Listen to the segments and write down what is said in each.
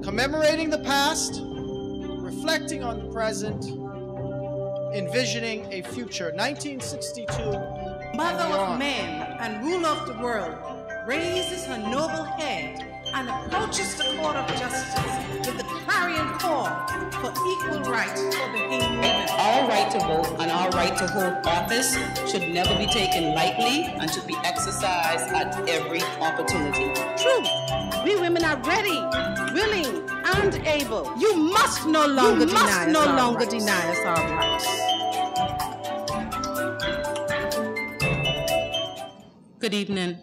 commemorating the past, reflecting on the present, envisioning a future. 1962. Mother of men and ruler of the world raises her noble head and approaches the court of justice with the clarion call for equal rights for the Hindu women. Our right to vote and our right to hold office should never be taken lightly and should be exercised at every opportunity. True, we women are ready, willing, and able. You must no longer deny us our rights. Good evening.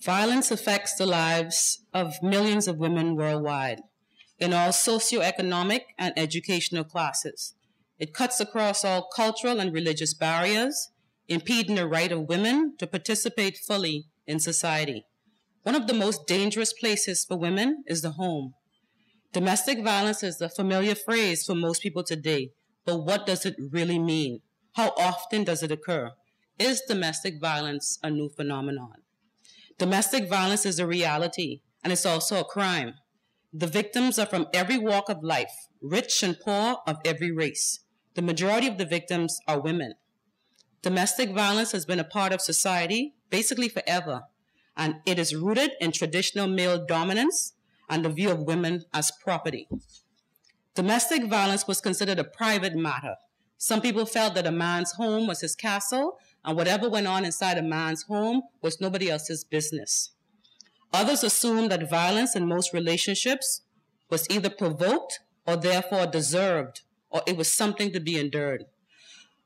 Violence affects the lives of millions of women worldwide in all socioeconomic and educational classes. It cuts across all cultural and religious barriers, impeding the right of women to participate fully in society. One of the most dangerous places for women is the home. Domestic violence is a familiar phrase for most people today, but what does it really mean? How often does it occur? Is domestic violence a new phenomenon? Domestic violence is a reality, and it's also a crime. The victims are from every walk of life, rich and poor, of every race. The majority of the victims are women. Domestic violence has been a part of society basically forever, and it is rooted in traditional male dominance and the view of women as property. Domestic violence was considered a private matter. Some people felt that a man's home was his castle, and whatever went on inside a man's home was nobody else's business. Others assumed that violence in most relationships was either provoked or therefore deserved, or it was something to be endured.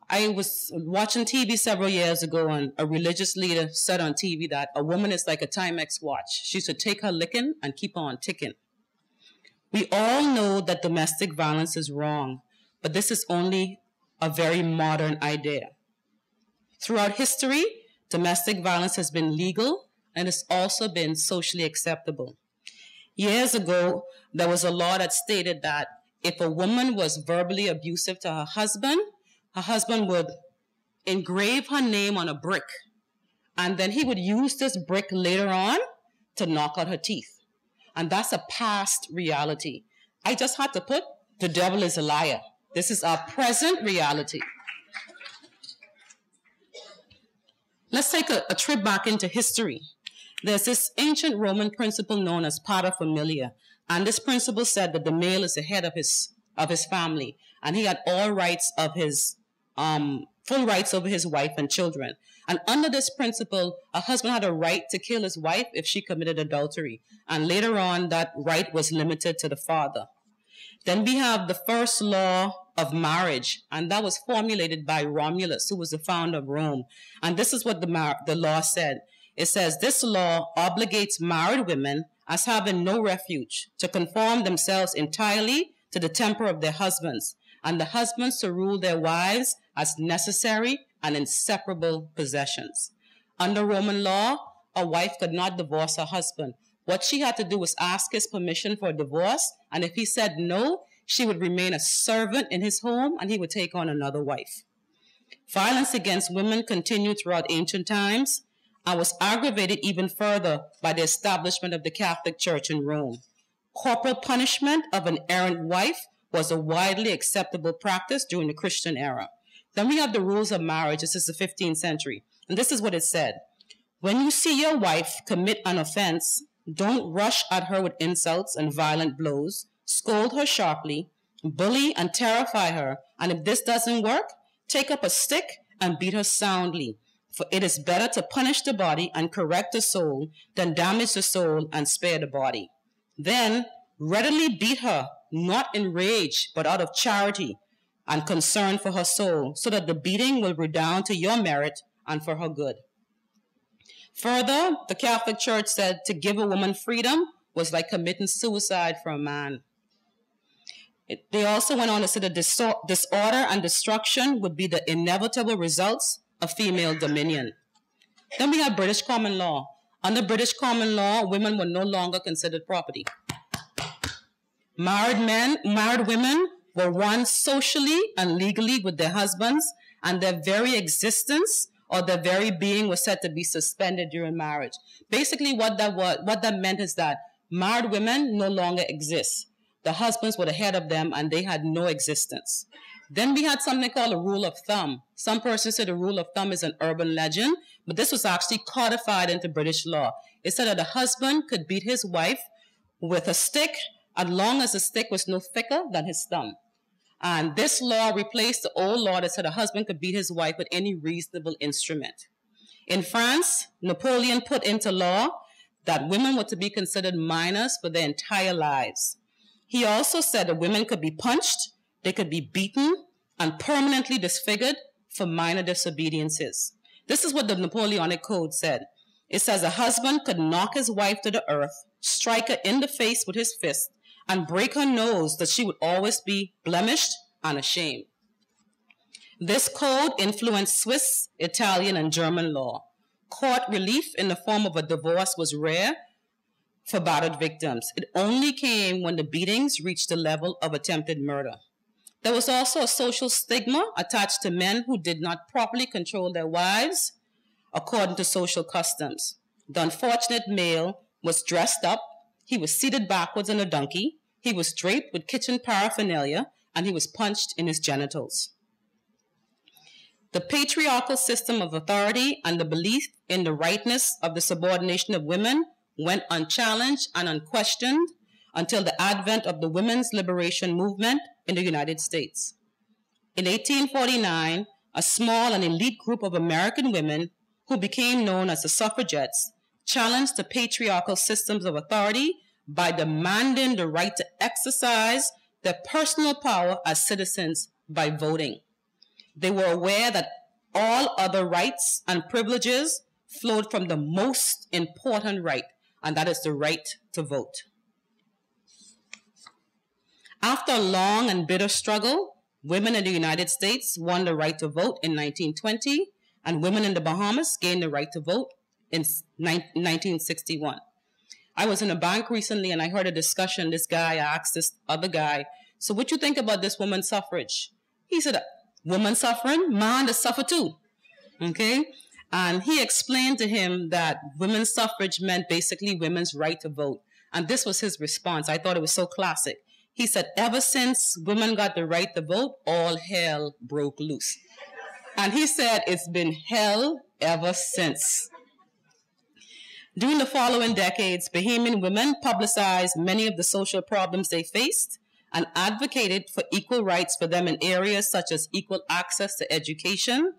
I was watching TV several years ago, and a religious leader said on TV that a woman is like a Timex watch. She should take her licking and keep on ticking. We all know that domestic violence is wrong, but this is only a very modern idea. Throughout history, domestic violence has been legal and it's also been socially acceptable. Years ago, there was a law that stated that if a woman was verbally abusive to her husband would engrave her name on a brick, and then he would use this brick later on to knock out her teeth. And that's a past reality. I just had to put, the devil is a liar. This is our present reality. Let's take a trip back into history. There's this ancient Roman principle known as paterfamilias, and this principle said that the male is the head of his family, and he had all rights of his full rights over his wife and children. And under this principle, a husband had a right to kill his wife if she committed adultery, and later on, that right was limited to the father. Then we have the first law of marriage, and that was formulated by Romulus, who was the founder of Rome. And this is what the law said. It says, this law obligates married women as having no refuge to conform themselves entirely to the temper of their husbands, and the husbands to rule their wives as necessary and inseparable possessions. Under Roman law, a wife could not divorce her husband. What she had to do was ask his permission for a divorce, and if he said no, she would remain a servant in his home and he would take on another wife. Violence against women continued throughout ancient times and was aggravated even further by the establishment of the Catholic Church in Rome. Corporal punishment of an errant wife was a widely acceptable practice during the Christian era. Then we have the rules of marriage. This is the 15th century. And this is what it said. When you see your wife commit an offense, don't rush at her with insults and violent blows. Scold her sharply, bully and terrify her, and if this doesn't work, take up a stick and beat her soundly. For it is better to punish the body and correct the soul than damage the soul and spare the body. Then readily beat her, not in rage, but out of charity and concern for her soul, so that the beating will redound to your merit and for her good. Further, the Catholic Church said to give a woman freedom was like committing suicide for a man. They also went on to say that disorder and destruction would be the inevitable results of female dominion. Then we have British common law. Under British common law, women were no longer considered property. Married women were one socially and legally with their husbands, and their very existence or their very being was said to be suspended during marriage. Basically, what that meant is that Married women no longer exist. The husbands were the head of them and they had no existence. Then we had something called a rule of thumb. Some persons say the rule of thumb is an urban legend, but this was actually codified into British law. It said that a husband could beat his wife with a stick as long as the stick was no thicker than his thumb. And this law replaced the old law that said a husband could beat his wife with any reasonable instrument. In France, Napoleon put into law that women were to be considered minors for their entire lives. He also said that women could be punched, they could be beaten, and permanently disfigured for minor disobediences. This is what the Napoleonic Code said. It says a husband could knock his wife to the earth, strike her in the face with his fist, and break her nose that she would always be blemished and ashamed. This code influenced Swiss, Italian, and German law. Court relief in the form of a divorce was rare for battered victims. It only came when the beatings reached the level of attempted murder. There was also a social stigma attached to men who did not properly control their wives according to social customs. The unfortunate male was dressed up, he was seated backwards on a donkey, he was draped with kitchen paraphernalia, and he was punched in his genitals. The patriarchal system of authority and the belief in the rightness of the subordination of women went unchallenged and unquestioned until the advent of the women's liberation movement in the United States. In 1849, a small and elite group of American women who became known as the suffragettes challenged the patriarchal systems of authority by demanding the right to exercise their personal power as citizens by voting. They were aware that all other rights and privileges flowed from the most important right, and that is the right to vote. After a long and bitter struggle, women in the United States won the right to vote in 1920, and women in the Bahamas gained the right to vote in 1961. I was in a bank recently and I heard a discussion. This guy asked this other guy, so what you think about this women's suffrage? He said, women suffering, man to suffer too. Okay? And he explained to him that women's suffrage meant basically women's right to vote. And this was his response. I thought it was so classic. He said, ever since women got the right to vote, all hell broke loose. And he said, it's been hell ever since. During the following decades, Bahamian women publicized many of the social problems they faced and advocated for equal rights for them in areas such as equal access to education,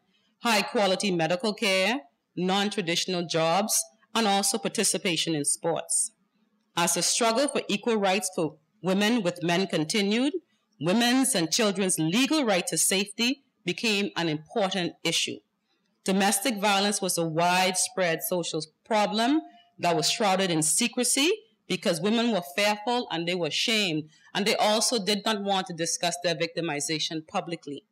high-quality medical care, non-traditional jobs, and also participation in sports. As the struggle for equal rights for women with men continued, women's and children's legal right to safety became an important issue. Domestic violence was a widespread social problem that was shrouded in secrecy because women were fearful and they were ashamed, and they also did not want to discuss their victimization publicly.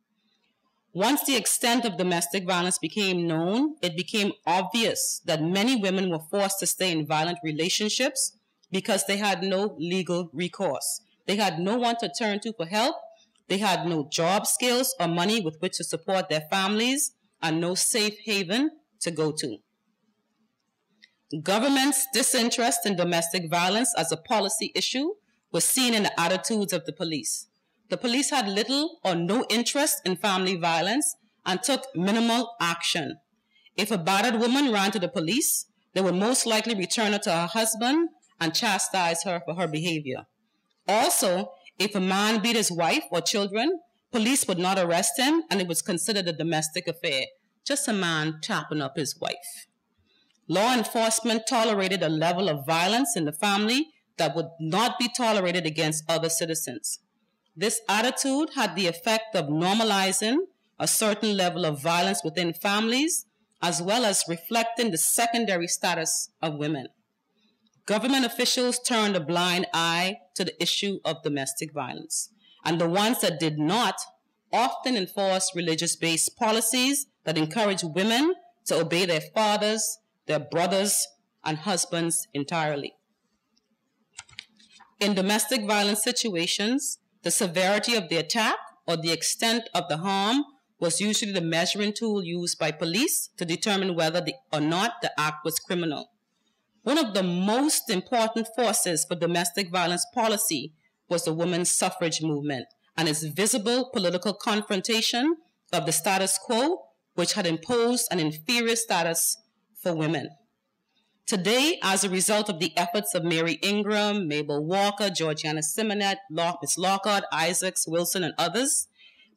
Once the extent of domestic violence became known, it became obvious that many women were forced to stay in violent relationships because they had no legal recourse. They had no one to turn to for help. They had no job skills or money with which to support their families, and no safe haven to go to. Government's disinterest in domestic violence as a policy issue was seen in the attitudes of the police. The police had little or no interest in family violence and took minimal action. If a battered woman ran to the police, they would most likely return her to her husband and chastise her for her behavior. Also, if a man beat his wife or children, police would not arrest him, and it was considered a domestic affair, just a man chopping up his wife. Law enforcement tolerated a level of violence in the family that would not be tolerated against other citizens. This attitude had the effect of normalizing a certain level of violence within families, as well as reflecting the secondary status of women. Government officials turned a blind eye to the issue of domestic violence, and the ones that did not often enforced religious-based policies that encouraged women to obey their fathers, their brothers, and husbands entirely. In domestic violence situations, the severity of the attack or the extent of the harm was usually the measuring tool used by police to determine whether or not the act was criminal. One of the most important forces for domestic violence policy was the women's suffrage movement and its visible political confrontation of the status quo, which had imposed an inferior status for women. Today, as a result of the efforts of Mary Ingram, Mabel Walker, Georgiana Simonet, Miss Lockhart, Isaacs, Wilson, and others,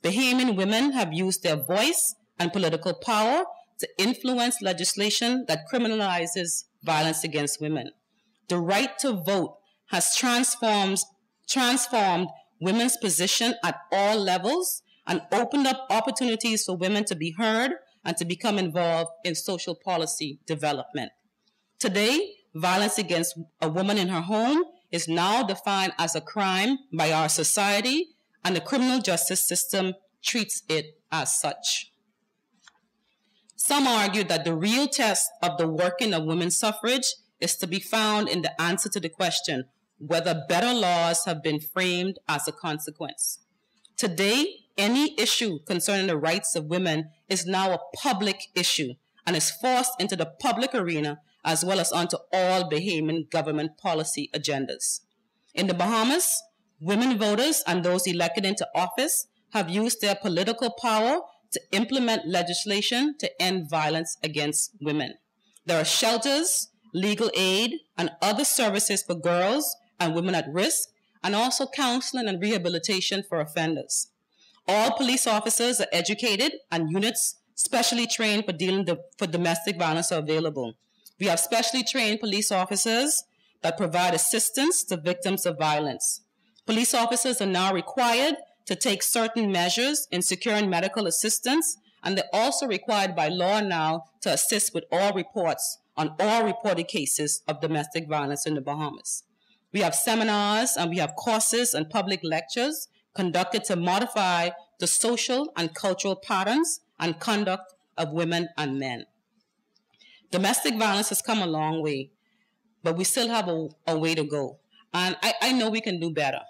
Bahamian women have used their voice and political power to influence legislation that criminalizes violence against women. The right to vote has transformed women's position at all levels and opened up opportunities for women to be heard and to become involved in social policy development. Today, violence against a woman in her home is now defined as a crime by our society, and the criminal justice system treats it as such. Some argue that the real test of the working of women's suffrage is to be found in the answer to the question whether better laws have been framed as a consequence. Today, any issue concerning the rights of women is now a public issue and is forced into the public arena as well as onto all Bahamian government policy agendas. In the Bahamas, women voters and those elected into office have used their political power to implement legislation to end violence against women. There are shelters, legal aid, and other services for girls and women at risk, and also counseling and rehabilitation for offenders. All police officers are educated, and units specially trained for dealing with domestic violence are available. We have specially trained police officers that provide assistance to victims of violence. Police officers are now required to take certain measures in securing medical assistance, and they're also required by law now to assist with all reports on all reported cases of domestic violence in the Bahamas. We have seminars and we have courses and public lectures conducted to modify the social and cultural patterns and conduct of women and men. Domestic violence has come a long way, but we still have a way to go. And I know we can do better.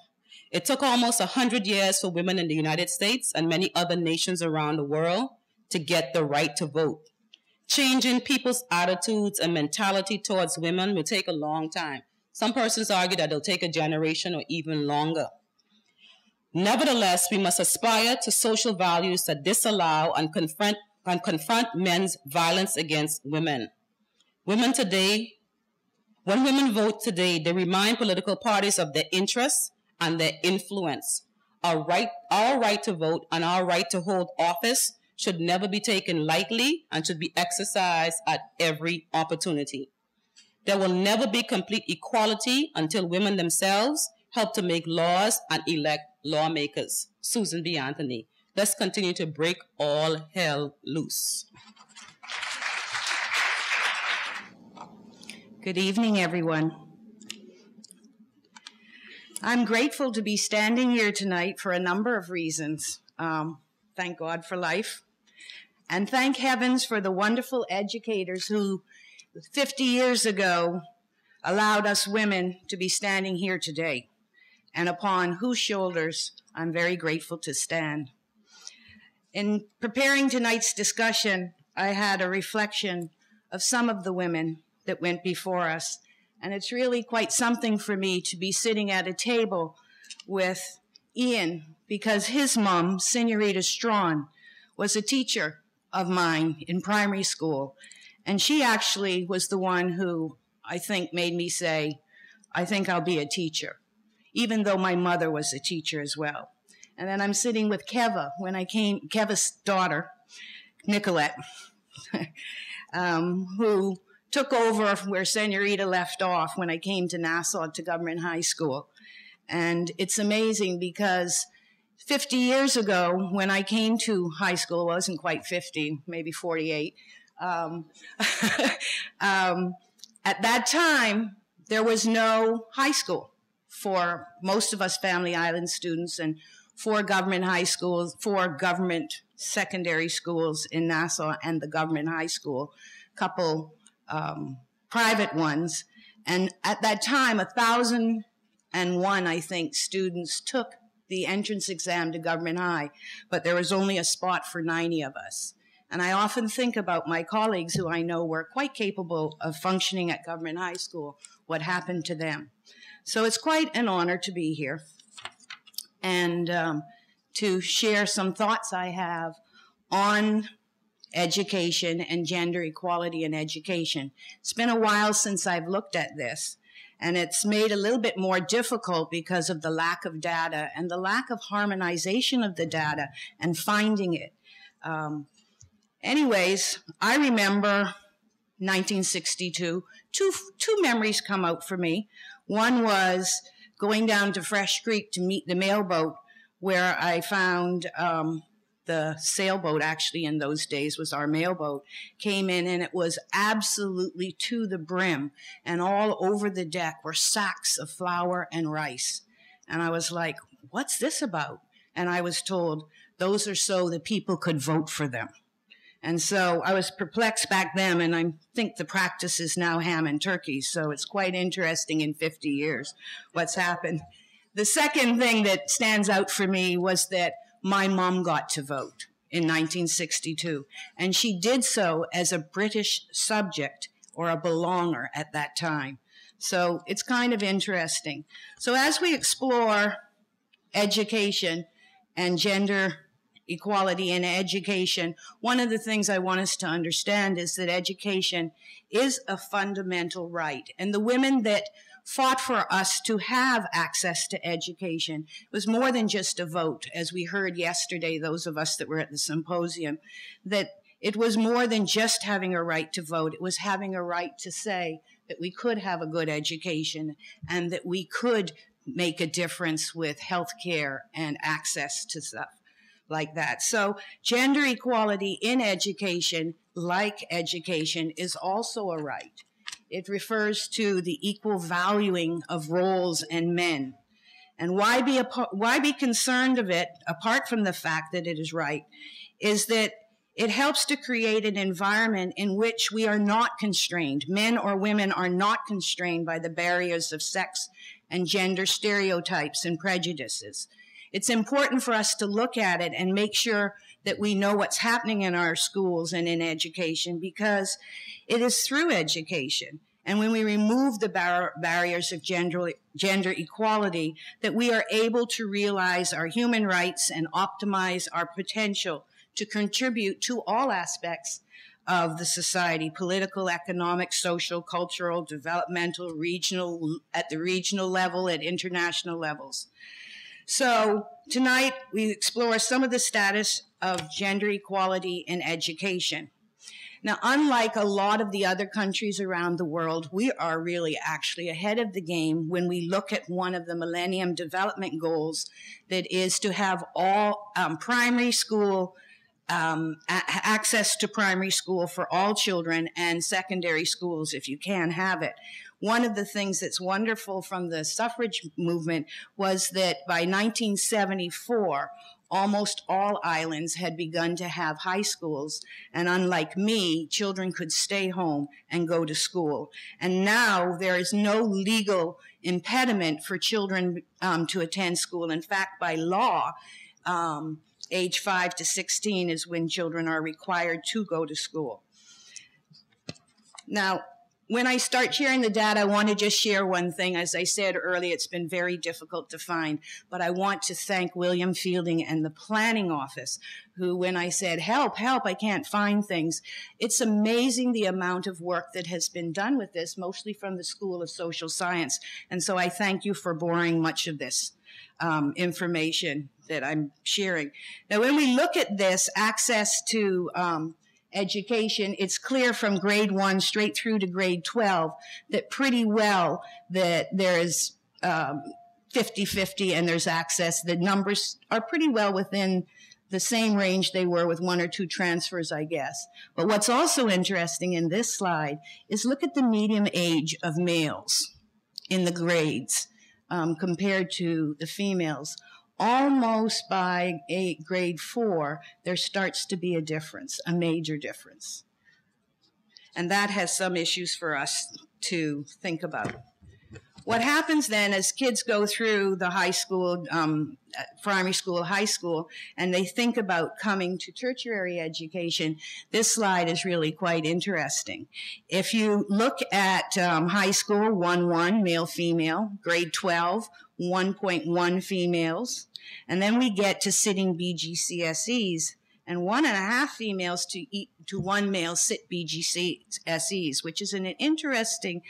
It took almost 100 years for women in the United States and many other nations around the world to get the right to vote. Changing people's attitudes and mentality towards women will take a long time. Some persons argue that it'll take a generation or even longer. Nevertheless, we must aspire to social values that disallow and confront men's violence against women. When women vote today, they remind political parties of their interests and their influence. Our right to vote and our right to hold office should never be taken lightly and should be exercised at every opportunity. There will never be complete equality until women themselves help to make laws and elect lawmakers. Susan B. Anthony. Let's continue to break all hell loose. Good evening, everyone. I'm grateful to be standing here tonight for a number of reasons. Thank God for life, and thank heavens for the wonderful educators who 50 years ago allowed us women to be standing here today, and upon whose shoulders I'm very grateful to stand. In preparing tonight's discussion, I had a reflection of some of the women that went before us, and it's really quite something for me to be sitting at a table with Ian, because his mom, Senorita Strawn, was a teacher of mine in primary school, and she actually was the one who I think made me say, I think I'll be a teacher, even though my mother was a teacher as well. And then I'm sitting with Keva, Keva's daughter, Nicolette, who took over where Senorita left off when I came to Nassau to Government High School. And it's amazing because 50 years ago, when I came to high school, it wasn't quite 50, maybe 48. At that time, there was no high school for most of us Family Island students, and 4 government high schools, 4 government secondary schools in Nassau and the government high school, couple private ones. And at that time, 1,001, I think, students took the entrance exam to Government High, but there was only a spot for 90 of us. And I often think about my colleagues who I know were quite capable of functioning at Government High School, what happened to them. So it's quite an honor to be here and to share some thoughts I have on education and gender equality in education. It's been a while since I've looked at this, and it's made a little bit more difficult because of the lack of data and the lack of harmonization of the data and finding it. Anyways, I remember 1962. Two memories come out for me. One was going down to Fresh Creek to meet the mailboat, where I found the sailboat, actually in those days was our mailboat, came in, and it was absolutely to the brim, and all over the deck were sacks of flour and rice. And I was like, what's this about? And I was told, those are so the people could vote for them. And so I was perplexed back then, and I think the practice is now ham and turkey, so it's quite interesting in 50 years what's happened. The second thing that stands out for me was that my mom got to vote in 1962, and she did so as a British subject or a belonger at that time. So it's kind of interesting. So as we explore education and gender equality in education, one of the things I want us to understand is that education is a fundamental right. And the women that fought for us to have access to education was more than just a vote, as we heard yesterday, those of us that were at the symposium, that it was more than just having a right to vote. It was having a right to say that we could have a good education and that we could make a difference with health care and access to stuff like that. So gender equality in education, like education, is also a right. It refers to the equal valuing of roles and men. And why be concerned of it, apart from the fact that it is right, is that it helps to create an environment in which we are not constrained. Men or women are not constrained by the barriers of sex and gender stereotypes and prejudices. It's important for us to look at it and make sure that we know what's happening in our schools and in education, because it is through education, and when we remove the barriers of gender equality, that we are able to realize our human rights and optimize our potential to contribute to all aspects of the society: political, economic, social, cultural, developmental, regional, at the regional level, at international levels. So tonight we explore some of the status of gender equality in education. Now, unlike a lot of the other countries around the world, we are really actually ahead of the game when we look at one of the Millennium Development Goals, that is to have all primary school, access to primary school for all children, and secondary schools if you can have it. One of the things that's wonderful from the suffrage movement was that by 1974, almost all islands had begun to have high schools. And unlike me, children could stay home and go to school. And now there is no legal impediment for children to attend school. In fact, by law, age 5 to 16 is when children are required to go to school. Now, when I start sharing the data, I want to just share one thing. As I said earlier, it's been very difficult to find, but I want to thank William Fielding and the planning office, who, when I said, help, I can't find things, it's amazing the amount of work that has been done with this, mostly from the School of Social Science. And so I thank you for borrowing much of this information that I'm sharing. Now, when we look at this, access to education, it's clear from grade 1 straight through to grade 12 that pretty well that there is 50-50 and there's access. The numbers are pretty well within the same range they were with 1 or 2 transfers, I guess. But what's also interesting in this slide is look at the median age of males in the grades compared to the females. Almost by grade 4, there starts to be a difference, a major difference. And that has some issues for us to think about. What happens then as kids go through the high school, primary school, high school, and they think about coming to tertiary education, this slide is really quite interesting. If you look at high school, 1-1, male-female, grade 12, 1.1 females, and then we get to sitting BGCSEs, and 1.5 females to 1 male sit BGCSEs, which is an interesting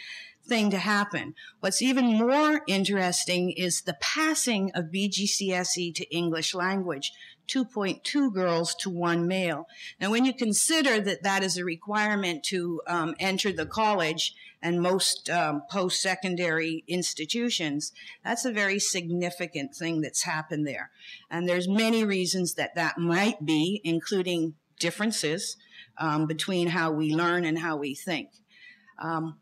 thing to happen. What's even more interesting is the passing of BGCSE to English language, 2.2 girls to 1 male. Now, when you consider that that is a requirement to enter the college and most post-secondary institutions, that's a very significant thing that's happened there. And there's many reasons that that might be, including differences between how we learn and how we think.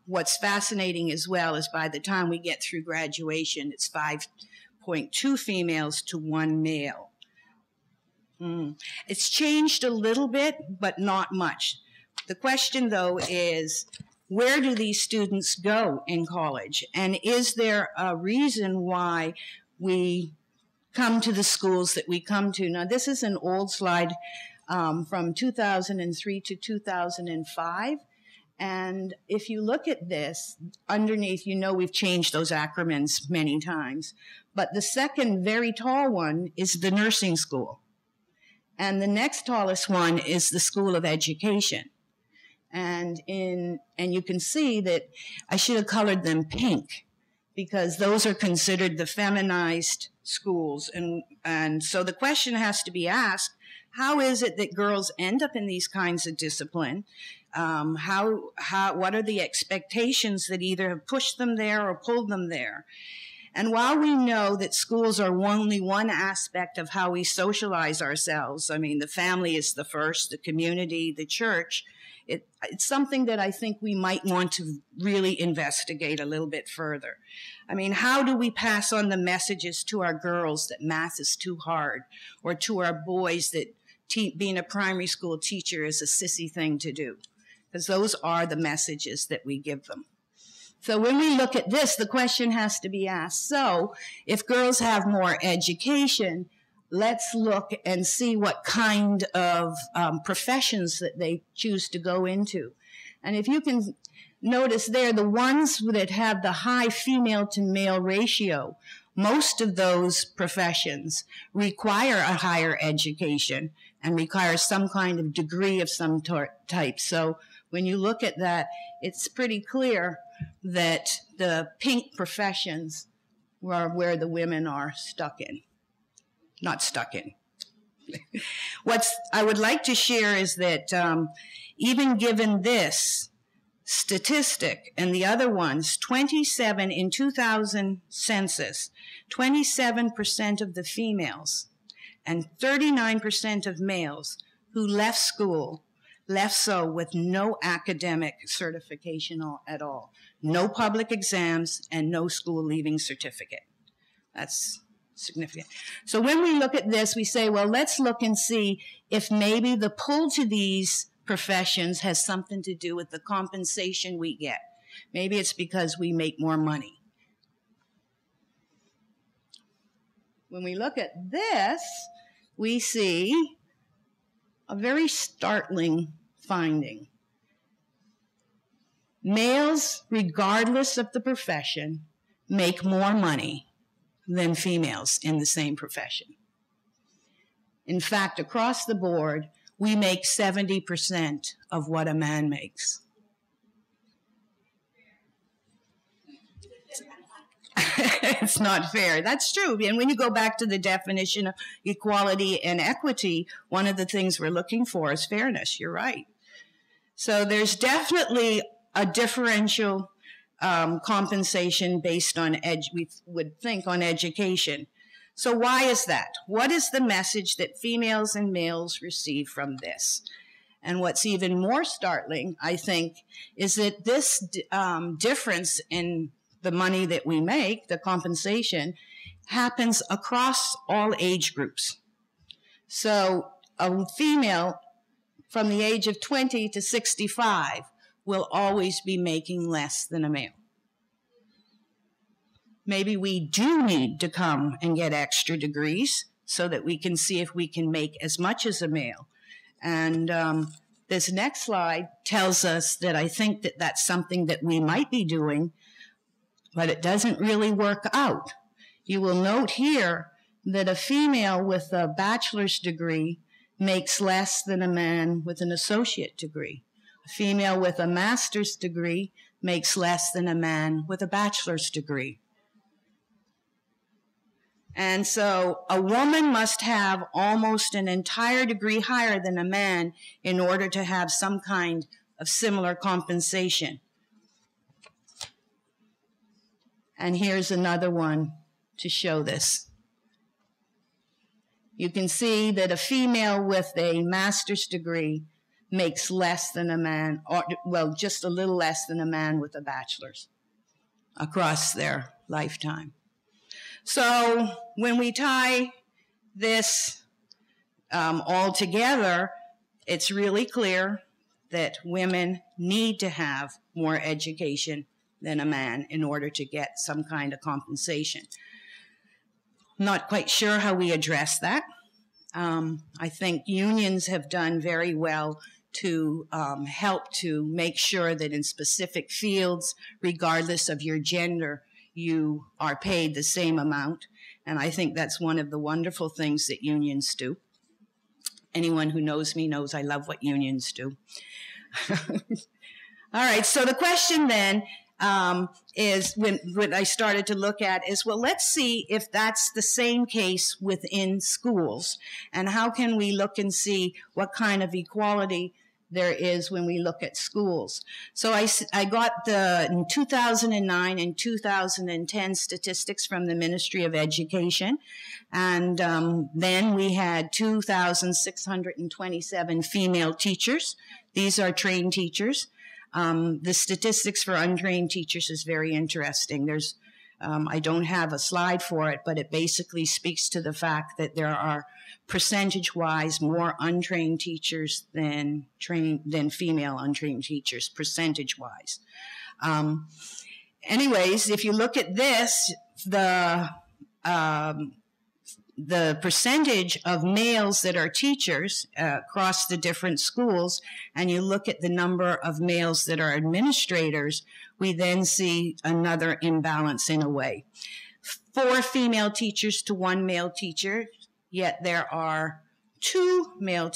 What's fascinating as well is by the time we get through graduation, it's 5.2 females to 1 male. It's changed a little bit, but not much. The question, though, is where do these students go in college? And is there a reason why we come to the schools that we come to? Now, this is an old slide from 2003 to 2005. And if you look at this, underneath, you know we've changed those acronyms many times. But the second very tall one is the nursing school. And the next tallest one is the School of Education. And you can see that I should have colored them pink because those are considered the feminized schools. And so the question has to be asked, how is it that girls end up in these kinds of discipline? What are the expectations that either have pushed them there or pulled them there? And while we know that schools are only one aspect of how we socialize ourselves, I mean, the family is the first, the community, the church, it's something that I think we might want to really investigate a little bit further. I mean, how do we pass on the messages to our girls that math is too hard, or to our boys that being a primary school teacher is a sissy thing to do? Because those are the messages that we give them. So when we look at this, the question has to be asked, so if girls have more education, let's look and see what kind of professions that they choose to go into. And if you can notice there, the ones that have the high female to male ratio, most of those professions require a higher education and require some kind of degree of some type. So when you look at that, it's pretty clear that the pink professions are where the women are stuck in. Not stuck in. What I would like to share is that even given this statistic and the other ones, 27 in 2000 census, 27% of the females and 39% of males who left school left so with no academic certification at all, no public exams, and no school leaving certificate. That's significant. So when we look at this, we say, well, let's look and see if maybe the pull to these professions has something to do with the compensation we get. Maybe it's because we make more money. When we look at this, we see a very startling finding. Males, regardless of the profession, make more money than females in the same profession. In fact, across the board, we make 70% of what a man makes. It's not fair. That's true. And when you go back to the definition of equality and equity, one of the things we're looking for is fairness. You're right. So there's definitely a differential compensation based on we would think on education. So why is that? What is the message that females and males receive from this? And what's even more startling, I think, is that this difference in the money that we make, the compensation, happens across all age groups. So a female from the age of 20 to 65 will always be making less than a male. maybe we do need to come and get extra degrees so that we can see if we can make as much as a male. And this next slide tells us that I think that that's something that we might be doing, but it doesn't really work out. You will note here that a female with a bachelor's degree makes less than a man with an associate degree. A female with a master's degree makes less than a man with a bachelor's degree. And so a woman must have almost an entire degree higher than a man in order to have some kind of similar compensation. And here's another one to show this. You can see that a female with a master's degree makes less than a man, or well, just a little less than a man with a bachelor's across their lifetime. So when we tie this all together, it's really clear that women need to have more education than a man in order to get some kind of compensation. Not quite sure how we address that. I think unions have done very well to help to make sure that in specific fields, regardless of your gender, you are paid the same amount. And I think that's one of the wonderful things that unions do. Anyone who knows me knows I love what unions do. All right, so the question then is, when I started to look at is, well, let's see if that's the same case within schools. And how can we look and see what kind of equality there is when we look at schools. So I got the 2009 and 2010 statistics from the Ministry of Education. And then we had 2,627 female teachers. These are trained teachers. The statistics for untrained teachers is very interesting. There's, I don't have a slide for it, but it basically speaks to the fact that there are percentage-wise more untrained teachers than female untrained teachers, percentage-wise. Anyways, if you look at this, the percentage of males that are teachers across the different schools, and you look at the number of males that are administrators, we then see another imbalance in a way. 4 female teachers to 1 male teacher, yet there are 2 male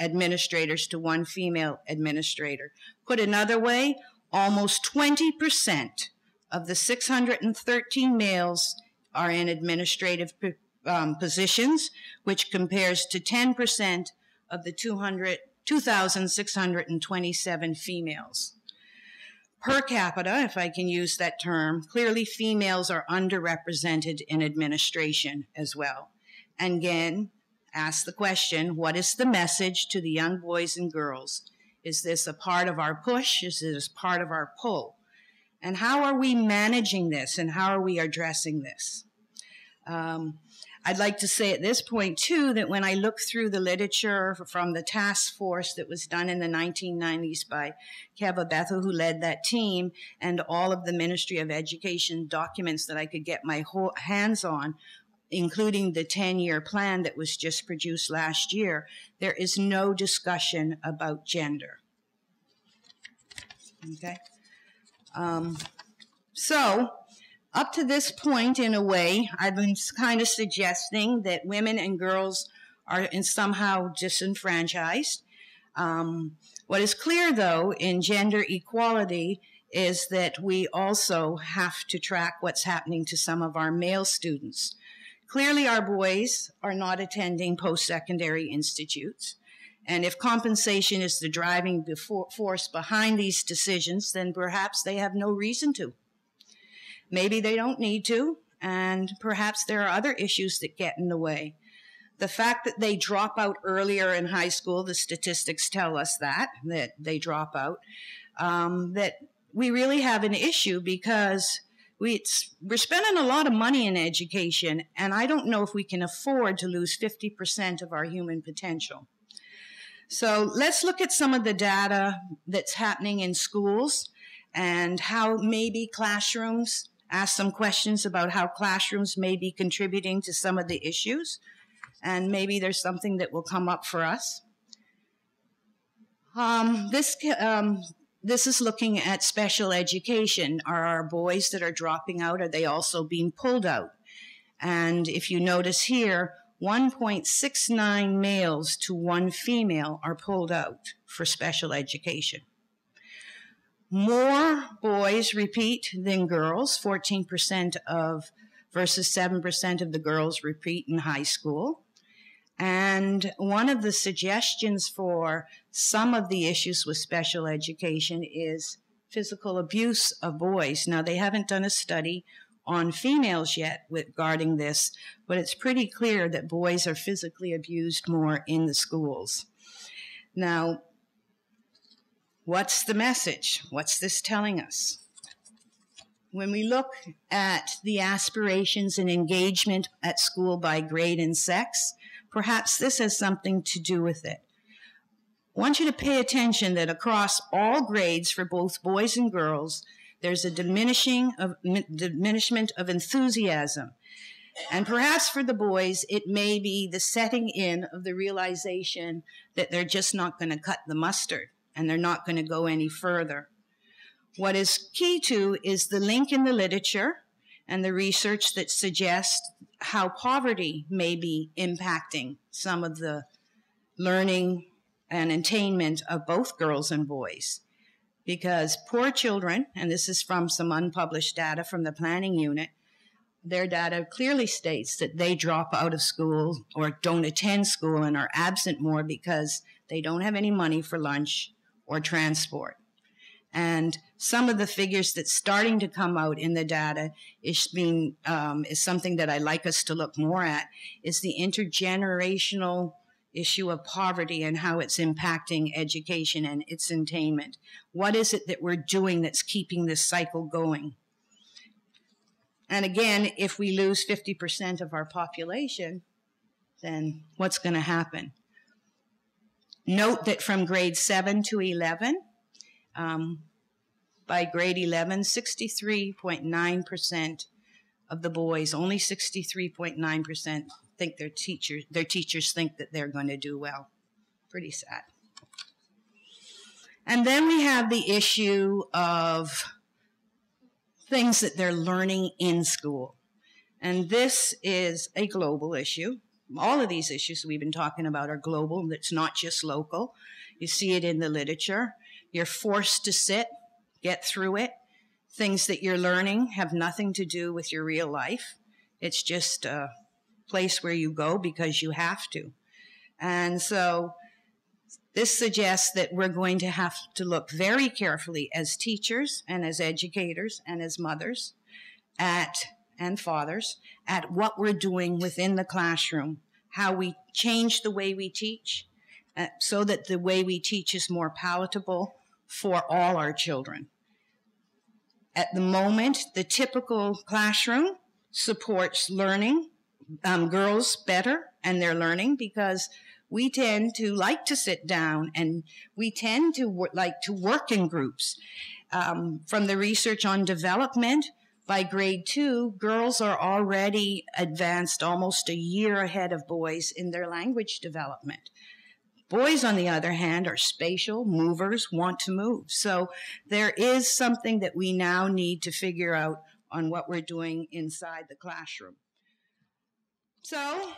administrators to 1 female administrator. Put another way, almost 20% of the 613 males are in administrative positions, which compares to 10% of the 2,627 females. Per capita, if I can use that term, clearly females are underrepresented in administration as well. And again, ask the question, what is the message to the young boys and girls? Is this a part of our push? Is this part of our pull? And how are we managing this, and how are we addressing this? I'd like to say at this point, too, that when I look through the literature from the task force that was done in the 1990s by Keva Bethel, who led that team, and all of the Ministry of Education documents that I could get my hands on, including the 10-year plan that was just produced last year, there is no discussion about gender. Okay? So, up to this point, in a way, I've been kind of suggesting that women and girls are somehow disenfranchised. What is clear, though, in gender equality is that we also have to track what's happening to some of our male students. Clearly, our boys are not attending post-secondary institutes. And if compensation is the driving force behind these decisions, then perhaps they have no reason to. Maybe they don't need to, and perhaps there are other issues that get in the way. The fact that they drop out earlier in high school, the statistics tell us that they drop out, that we really have an issue because we're spending a lot of money in education, and I don't know if we can afford to lose 50% of our human potential. So let's look at some of the data that's happening in schools and how maybe classrooms ask some questions about how classrooms may be contributing to some of the issues, and maybe there's something that will come up for us. This is looking at special education. Are our boys that are dropping out, are they also being pulled out? And if you notice here, 1.69 males to 1 female are pulled out for special education. More boys repeat than girls, 14% versus 7% of the girls repeat in high school. And one of the suggestions for some of the issues with special education is physical abuse of boys. Now, they haven't done a study on females yet regarding this, but it's pretty clear that boys are physically abused more in the schools. Now, what's the message? What's this telling us? When we look at the aspirations and engagement at school by grade and sex, perhaps this has something to do with it. I want you to pay attention that across all grades for both boys and girls, there's a diminishment of enthusiasm. And perhaps for the boys, it may be the setting in of the realization that they're just not going to cut the mustard and they're not going to go any further. What is key to is the link in the literature and the research that suggests how poverty may be impacting some of the learning and attainment of both girls and boys. Because poor children, and this is from some unpublished data from the planning unit, their data clearly states that they drop out of school or don't attend school and are absent more because they don't have any money for lunch or transport. And some of the figures that's starting to come out in the data is something that I'd like us to look more at, is the intergenerational issue of poverty and how it's impacting education and its attainment. What is it that we're doing that's keeping this cycle going? And again, if we lose 50% of our population, then what's going to happen? Note that from grade 7 to 11, by grade 11, 63.9% of the boys, only 63.9% think their teachers think that they're going to do well. Pretty sad. And then we have the issue of things that they're learning in school. And this is a global issue. All of these issues we've been talking about are global. It's not just local. You see it in the literature. You're forced to sit, get through it. Things that you're learning have nothing to do with your real life. It's just a place where you go because you have to. And so this suggests that we're going to have to look very carefully as teachers and as educators and as mothers and fathers at what we're doing within the classroom, how we change the way we teach so that the way we teach is more palatable for all our children. At the moment, the typical classroom supports learning, girls better and their learning, because we tend to like to sit down and we tend to like to work in groups. From the research on development, by grade 2, girls are already advanced almost a year ahead of boys in their language development. Boys, on the other hand, are spatial, movers, want to move. So there is something that we now need to figure out on what we're doing inside the classroom. So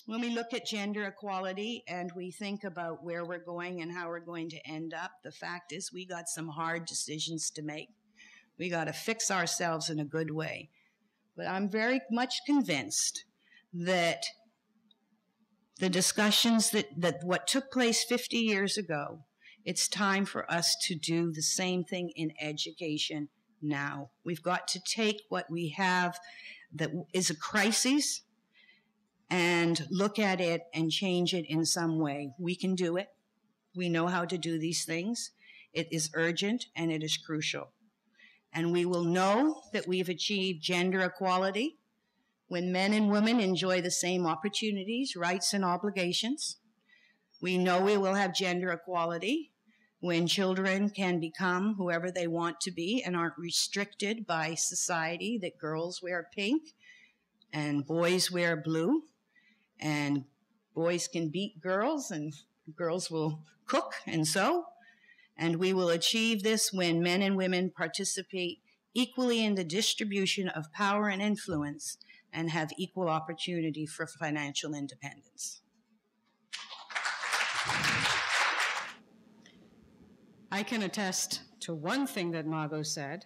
when we look at gender equality and we think about where we're going and how we're going to end up, the fact is we got some hard decisions to make. We got to fix ourselves in a good way. But I'm very much convinced that the discussions that what took place 50 years ago, it's time for us to do the same thing in education now. We've got to take what we have that is a crisis and look at it and change it in some way. We can do it. We know how to do these things. It is urgent and it is crucial. And we will know that we've achieved gender equality when men and women enjoy the same opportunities, rights, and obligations. We know we will have gender equality when children can become whoever they want to be and aren't restricted by society, that girls wear pink and boys wear blue, and boys can beat girls and girls will cook and sew. And we will achieve this when men and women participate equally in the distribution of power and influence and have equal opportunity for financial independence. I can attest to one thing that Margot said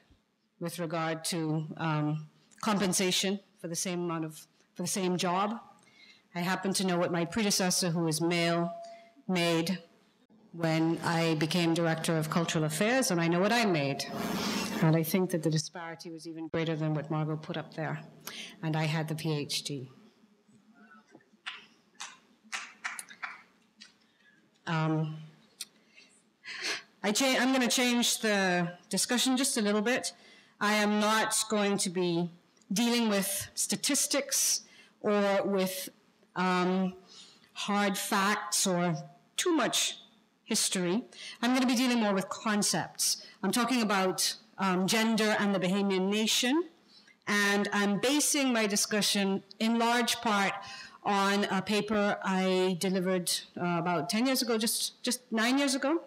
with regard to compensation for the same job. I happen to know what my predecessor, who was male, made when I became Director of Cultural Affairs, and I know what I made. And I think that the disparity was even greater than what Margot put up there. And I had the PhD. I'm going to change the discussion just a little bit. I am not going to be dealing with statistics or with hard facts or too much history. I'm going to be dealing more with concepts. I'm talking about gender and the Bahamian nation, and I'm basing my discussion in large part on a paper I delivered about 10 years ago, just 9 years ago,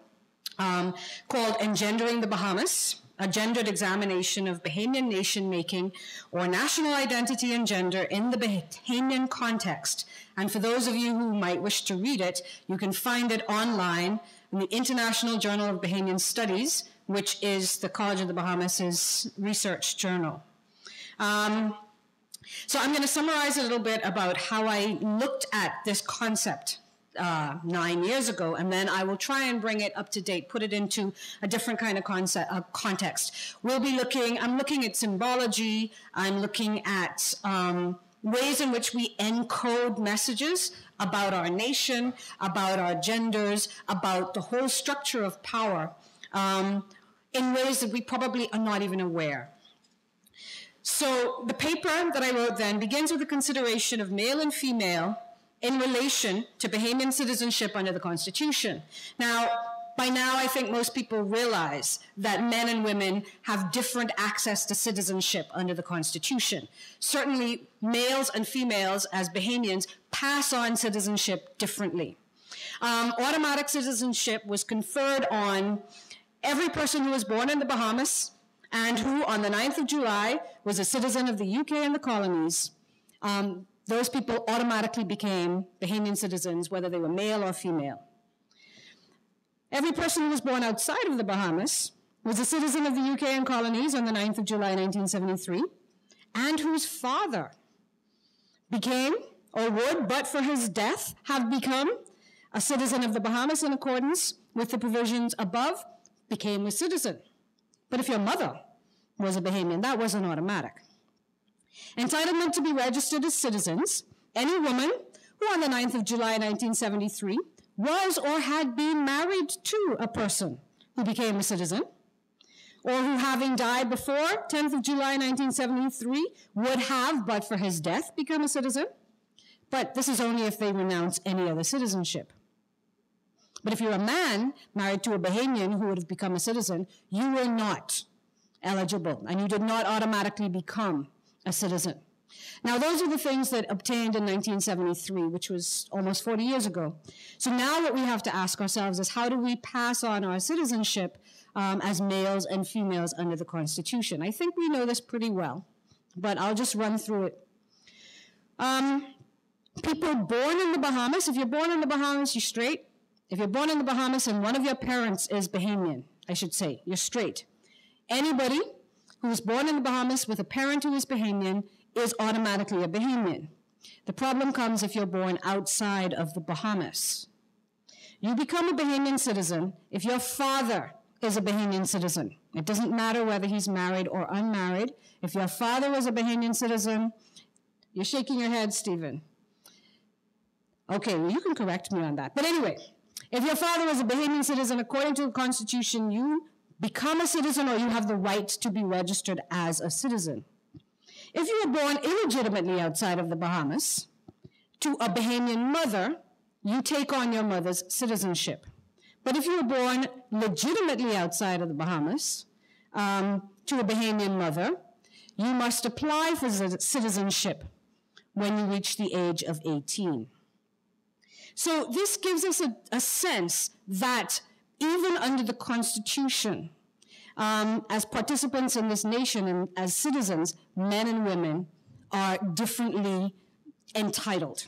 called Engendering the Bahamas, a gendered examination of Bahamian nation-making or national identity and gender in the Bahamian context. And for those of you who might wish to read it, you can find it online in the International Journal of Bahamian Studies, which is the College of the Bahamas' research journal. So I'm going to summarize a little bit about how I looked at this concept 9 years ago, and then I will try and bring it up to date, put it into a different kind of context. I'm looking at symbology, I'm looking at ways in which we encode messages about our nation, about our genders, about the whole structure of power, in ways that we probably are not even aware. So the paper that I wrote then begins with a consideration of male and female in relation to Bahamian citizenship under the Constitution. Now, by now, I think most people realize that men and women have different access to citizenship under the Constitution. Certainly, males and females as Bahamians pass on citizenship differently. Automatic citizenship was conferred on every person who was born in the Bahamas and who, on the 9th of July, was a citizen of the UK and the colonies. Those people automatically became Bahamian citizens, whether they were male or female. Every person who was born outside of the Bahamas was a citizen of the UK and colonies on the 9th of July, 1973, and whose father became, or would, but for his death, have become a citizen of the Bahamas in accordance with the provisions above, became a citizen. But if your mother was a Bahamian, that wasn't automatic. Entitlement to be registered as citizens, any woman who on the 9th of July 1973 was or had been married to a person who became a citizen, or who having died before 10th of July 1973 would have, but for his death, become a citizen. But this is only if they renounce any other citizenship. But if you're a man married to a Bahamian who would have become a citizen, you were not eligible, and you did not automatically become a citizen. Now, those are the things that obtained in 1973, which was almost 40 years ago. So now what we have to ask ourselves is, how do we pass on our citizenship as males and females under the Constitution? I think we know this pretty well, but I'll just run through it. People born in the Bahamas, if you're born in the Bahamas, you're straight. If you're born in the Bahamas and one of your parents is Bahamian, I should say, you're straight. Anybody who is born in the Bahamas with a parent who is Bahamian is automatically a Bahamian. The problem comes if you're born outside of the Bahamas. You become a Bahamian citizen if your father is a Bahamian citizen. It doesn't matter whether he's married or unmarried. If your father was a Bahamian citizen, you're shaking your head, Stephen. Okay, well, you can correct me on that. But anyway, if your father was a Bahamian citizen, according to the Constitution, you become a citizen, or you have the right to be registered as a citizen. If you were born illegitimately outside of the Bahamas to a Bahamian mother, you take on your mother's citizenship. But if you were born legitimately outside of the Bahamas to a Bahamian mother, you must apply for citizenship when you reach the age of 18. So this gives us a sense that even under the Constitution, as participants in this nation and as citizens, men and women are differently entitled.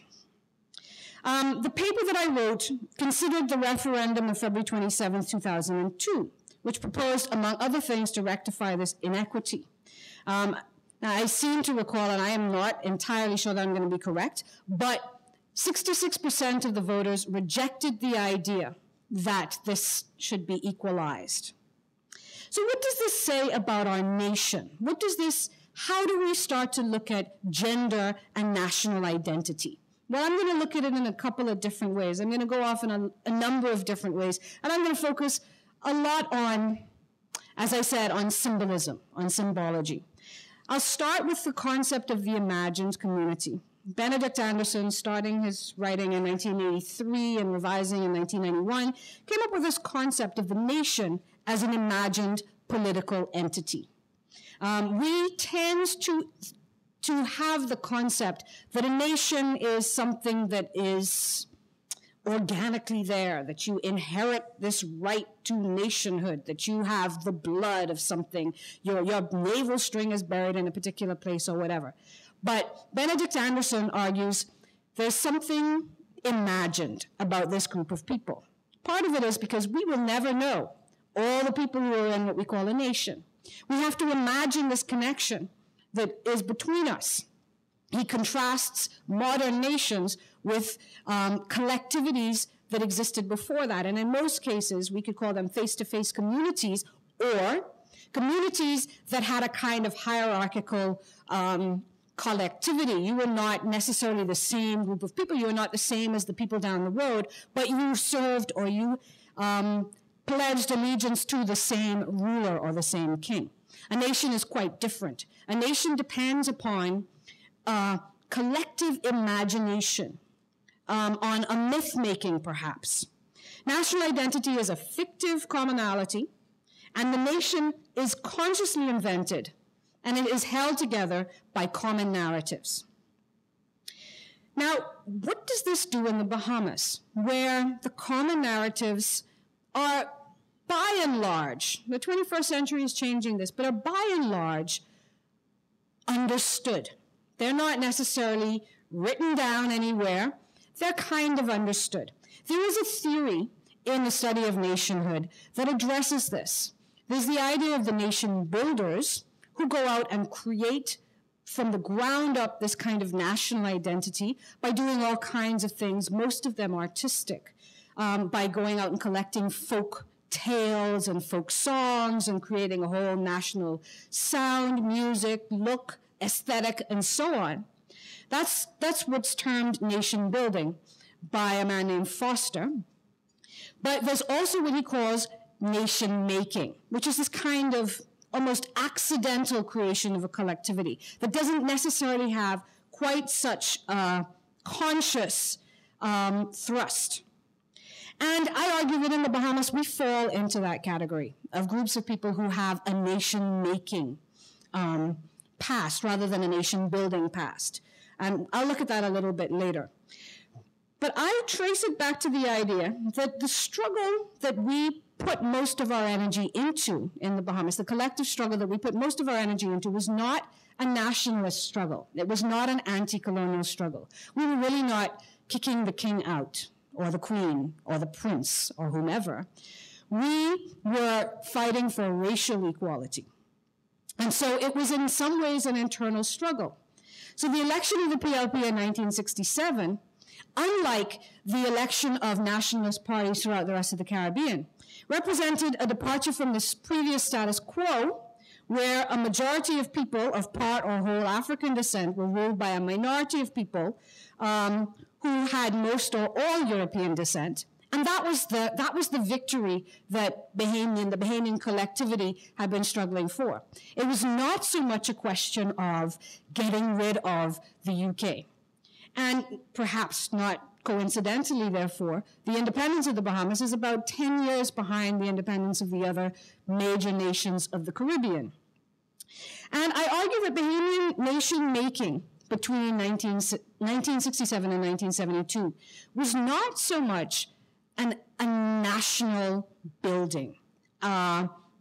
The paper that I wrote considered the referendum of February 27, 2002, which proposed, among other things, to rectify this inequity. Now, I seem to recall, and I am not entirely sure that I'm going to be correct, but 66% of the voters rejected the idea that this should be equalized. So what does this say about our nation? How do we start to look at gender and national identity? Well, I'm going to look at it in a couple of different ways. I'm going to go off in a number of different ways, and I'm going to focus a lot on, as I said, on symbolism, on symbology. I'll start with the concept of the imagined community. Benedict Anderson, starting his writing in 1983 and revising in 1991, came up with this concept of the nation as an imagined political entity. We tend to have the concept that a nation is something that is organically there, that you inherit this right to nationhood, that you have the blood of something, your navel string is buried in a particular place or whatever. But Benedict Anderson argues there's something imagined about this group of people. Part of it is because we will never know all the people who are in what we call a nation. We have to imagine this connection that is between us. He contrasts modern nations with collectivities that existed before that. And in most cases, we could call them face-to-face communities or communities that had a kind of hierarchical collectivity. You were not necessarily the same group of people. You were not the same as the people down the road, but you served or you pledged allegiance to the same ruler or the same king. A nation is quite different. A nation depends upon collective imagination, on a myth-making, perhaps. National identity is a fictive commonality, and the nation is consciously invented, and it is held together by common narratives. Now, what does this do in the Bahamas, where the common narratives are, by and large, the 21st century is changing this, but are by and large understood? They're not necessarily written down anywhere. They're kind of understood. There is a theory in the study of nationhood that addresses this. There's the idea of the nation builders who go out and create from the ground up this kind of national identity by doing all kinds of things, most of them artistic, by going out and collecting folk tales and folk songs and creating a whole national sound, music, look, aesthetic, and so on. That's what's termed nation building by a man named Foster. But there's also what he calls nation making, which is this kind of almost accidental creation of a collectivity that doesn't necessarily have quite such a conscious thrust. And I argue that in the Bahamas, we fall into that category of groups of people who have a nation-making past rather than a nation-building past. And I'll look at that a little bit later. But I trace it back to the idea that the struggle that we put most of our energy into in the Bahamas, the collective struggle that we put most of our energy into, was not a nationalist struggle. It was not an anti-colonial struggle. We were really not kicking the king out, or the queen, or the prince, or whomever. We were fighting for racial equality. And so it was in some ways an internal struggle. So the election of the PLP in 1967, unlike the election of nationalist parties throughout the rest of the Caribbean, represented a departure from this previous status quo, where a majority of people of part or whole African descent were ruled by a minority of people who had most or all European descent. And that was the victory that the Bahamian collectivity had been struggling for. It was not so much a question of getting rid of the UK, and perhaps not coincidentally, therefore, the independence of the Bahamas is about 10 years behind the independence of the other major nations of the Caribbean. And I argue that Bahamian nation-making between 1967 and 1972 was not so much a national building,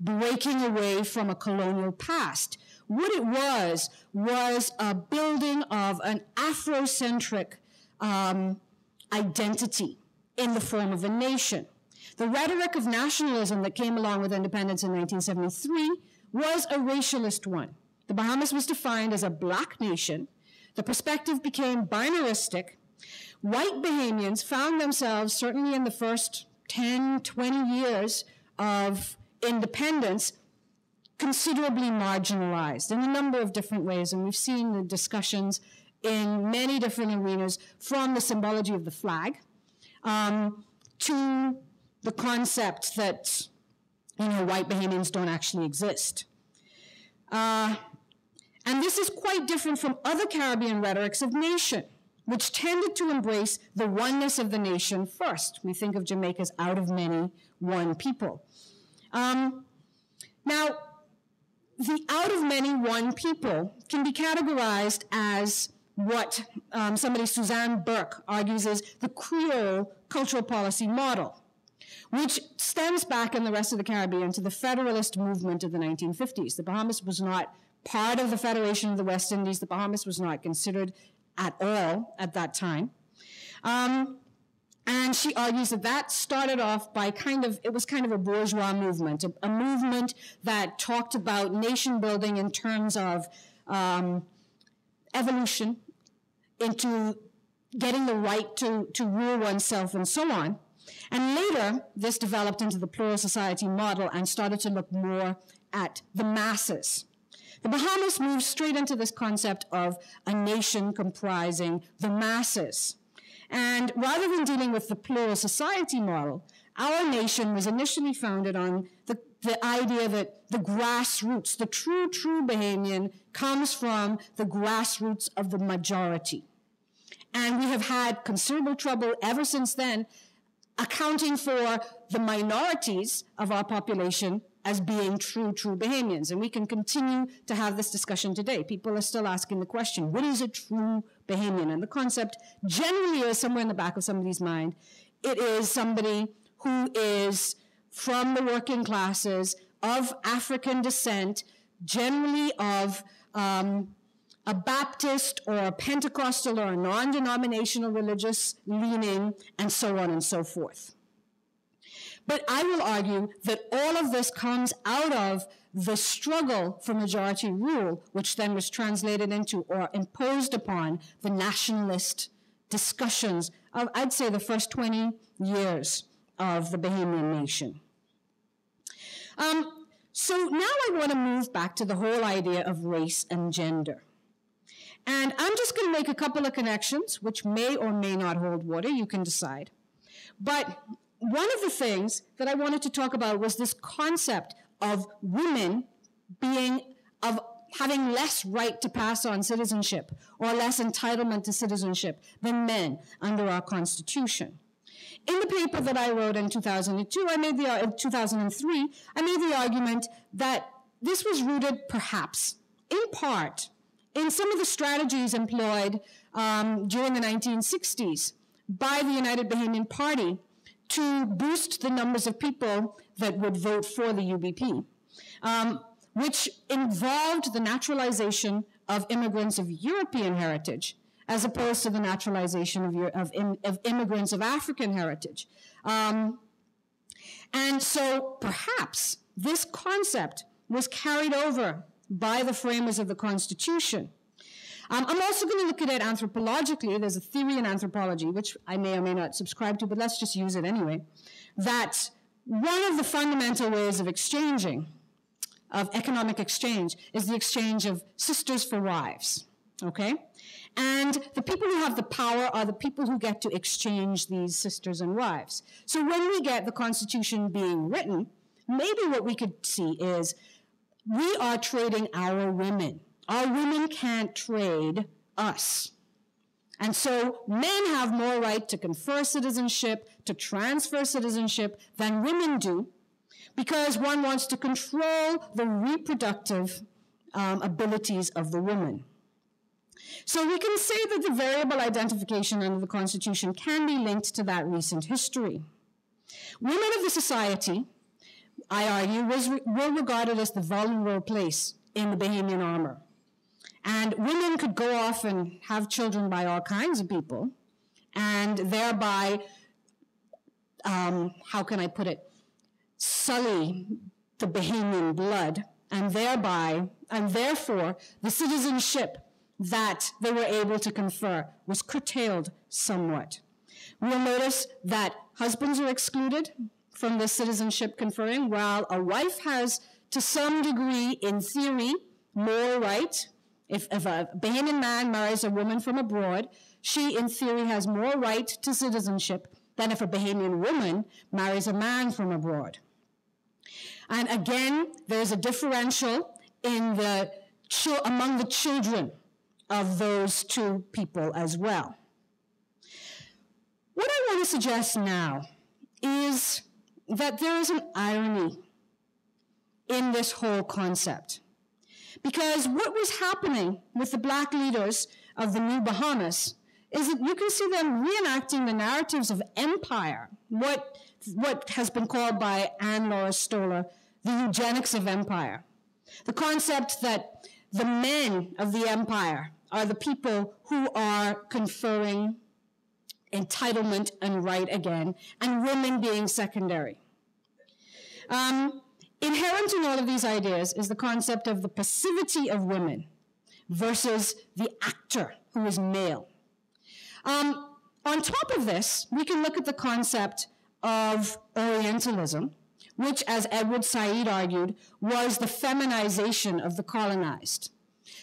breaking away from a colonial past. What it was a building of an Afrocentric identity in the form of a nation. The rhetoric of nationalism that came along with independence in 1973 was a racialist one. The Bahamas was defined as a black nation. The perspective became binaristic. White Bahamians found themselves, certainly in the first 10, 20 years of independence, considerably marginalized in a number of different ways. And we've seen the discussions in many different arenas, from the symbology of the flag to the concept that, white Bahamians don't actually exist. And this is quite different from other Caribbean rhetorics of nation, which tended to embrace the oneness of the nation first. We think of Jamaica as out of many, one people. Now, the out of many, one people can be categorized as what Suzanne Burke argues is the Creole cultural policy model, which stems back in the rest of the Caribbean to the Federalist movement of the 1950s. The Bahamas was not part of the Federation of the West Indies. The Bahamas was not considered at all at that time. And she argues that started off by it was kind of a bourgeois movement, a movement that talked about nation building in terms of evolution into getting the right to rule oneself and so on. And later, this developed into the plural society model and started to look more at the masses. The Bahamas moved straight into this concept of a nation comprising the masses. And rather than dealing with the plural society model, our nation was initially founded on the idea that the grassroots, the true Bahamian, comes from the grassroots of the majority. And we have had considerable trouble ever since then accounting for the minorities of our population as being true Bahamians. And we can continue to have this discussion today. People are still asking the question, what is a true Bahamian? And the concept generally is somewhere in the back of somebody's mind. It is somebody who is from the working classes, of African descent, generally of a Baptist or a Pentecostal or a non-denominational religious leaning, and so on and so forth. But I will argue that all of this comes out of the struggle for majority rule, which then was translated into or imposed upon the nationalist discussions of, I'd say, the first 20 years of the Bahamian nation. So now I want to move back to the whole idea of race and gender. And I'm just going to make a couple of connections, which may or may not hold water. You can decide. But one of the things that I wanted to talk about was this concept of women having less right to pass on citizenship or less entitlement to citizenship than men under our Constitution. In the paper that I wrote in 2003, I made the argument that this was rooted perhaps, in part, in some of the strategies employed during the 1960s by the United Bahamian Party to boost the numbers of people that would vote for the UBP, which involved the naturalization of immigrants of European heritage as opposed to the naturalization of immigrants of African heritage. And so perhaps this concept was carried over by the framers of the Constitution. I'm also going to look at it anthropologically. There's a theory in anthropology, which I may or may not subscribe to, but let's just use it anyway, that one of the fundamental ways of exchanging, of economic exchange, is the exchange of sisters for wives, okay? And the people who have the power are the people who get to exchange these sisters and wives. So when we get the Constitution being written, maybe what we could see is we are trading our women. Our women can't trade us. And so men have more right to confer citizenship, to transfer citizenship than women do, because one wants to control the reproductive abilities of the woman. So we can say that the variable identification under the Constitution can be linked to that recent history. Women of the society, I argue, were regarded as the vulnerable place in the Bahamian armor. And women could go off and have children by all kinds of people, and thereby, how can I put it, sully the Bahamian blood, and therefore, the citizenship that they were able to confer was curtailed somewhat. We'll notice that husbands are excluded from this citizenship conferring, while a wife has, to some degree, in theory, more right. If a Bahamian man marries a woman from abroad, she, in theory, has more right to citizenship than if a Bahamian woman marries a man from abroad. And again, there's a differential in among the children of those two people as well. What I want to suggest now is that there is an irony in this whole concept. Because what was happening with the black leaders of the New Bahamas is that you can see them reenacting the narratives of empire, what has been called by Anne Laura Stoller the eugenics of empire. The concept that the men of the empire are the people who are conferring entitlement and right again, and women being secondary. Inherent in all of these ideas is the concept of the passivity of women versus the actor who is male. On top of this, we can look at the concept of Orientalism, which, as Edward Said argued, was the feminization of the colonized.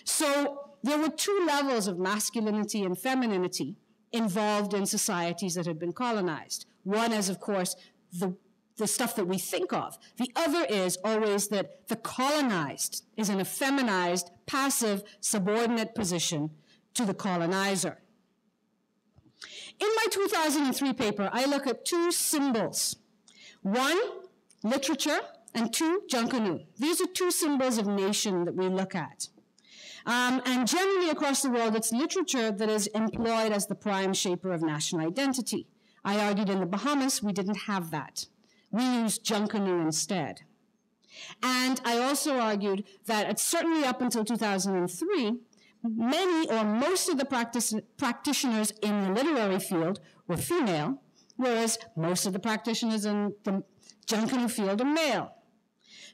So there were two levels of masculinity and femininity involved in societies that had been colonized. One is, of course, the stuff that we think of. The other is always that the colonized is in a feminized, passive, subordinate position to the colonizer. In my 2003 paper, I look at two symbols. One, literature, and two, Junkanoo. These are two symbols of nation that we look at. And generally across the world, it's literature that is employed as the prime shaper of national identity. I argued in the Bahamas, we didn't have that. We used Junkanoo instead. And I also argued that certainly up until 2003, many or most of the practitioners in the literary field were female, whereas most of the practitioners in the Junkanoo field are male.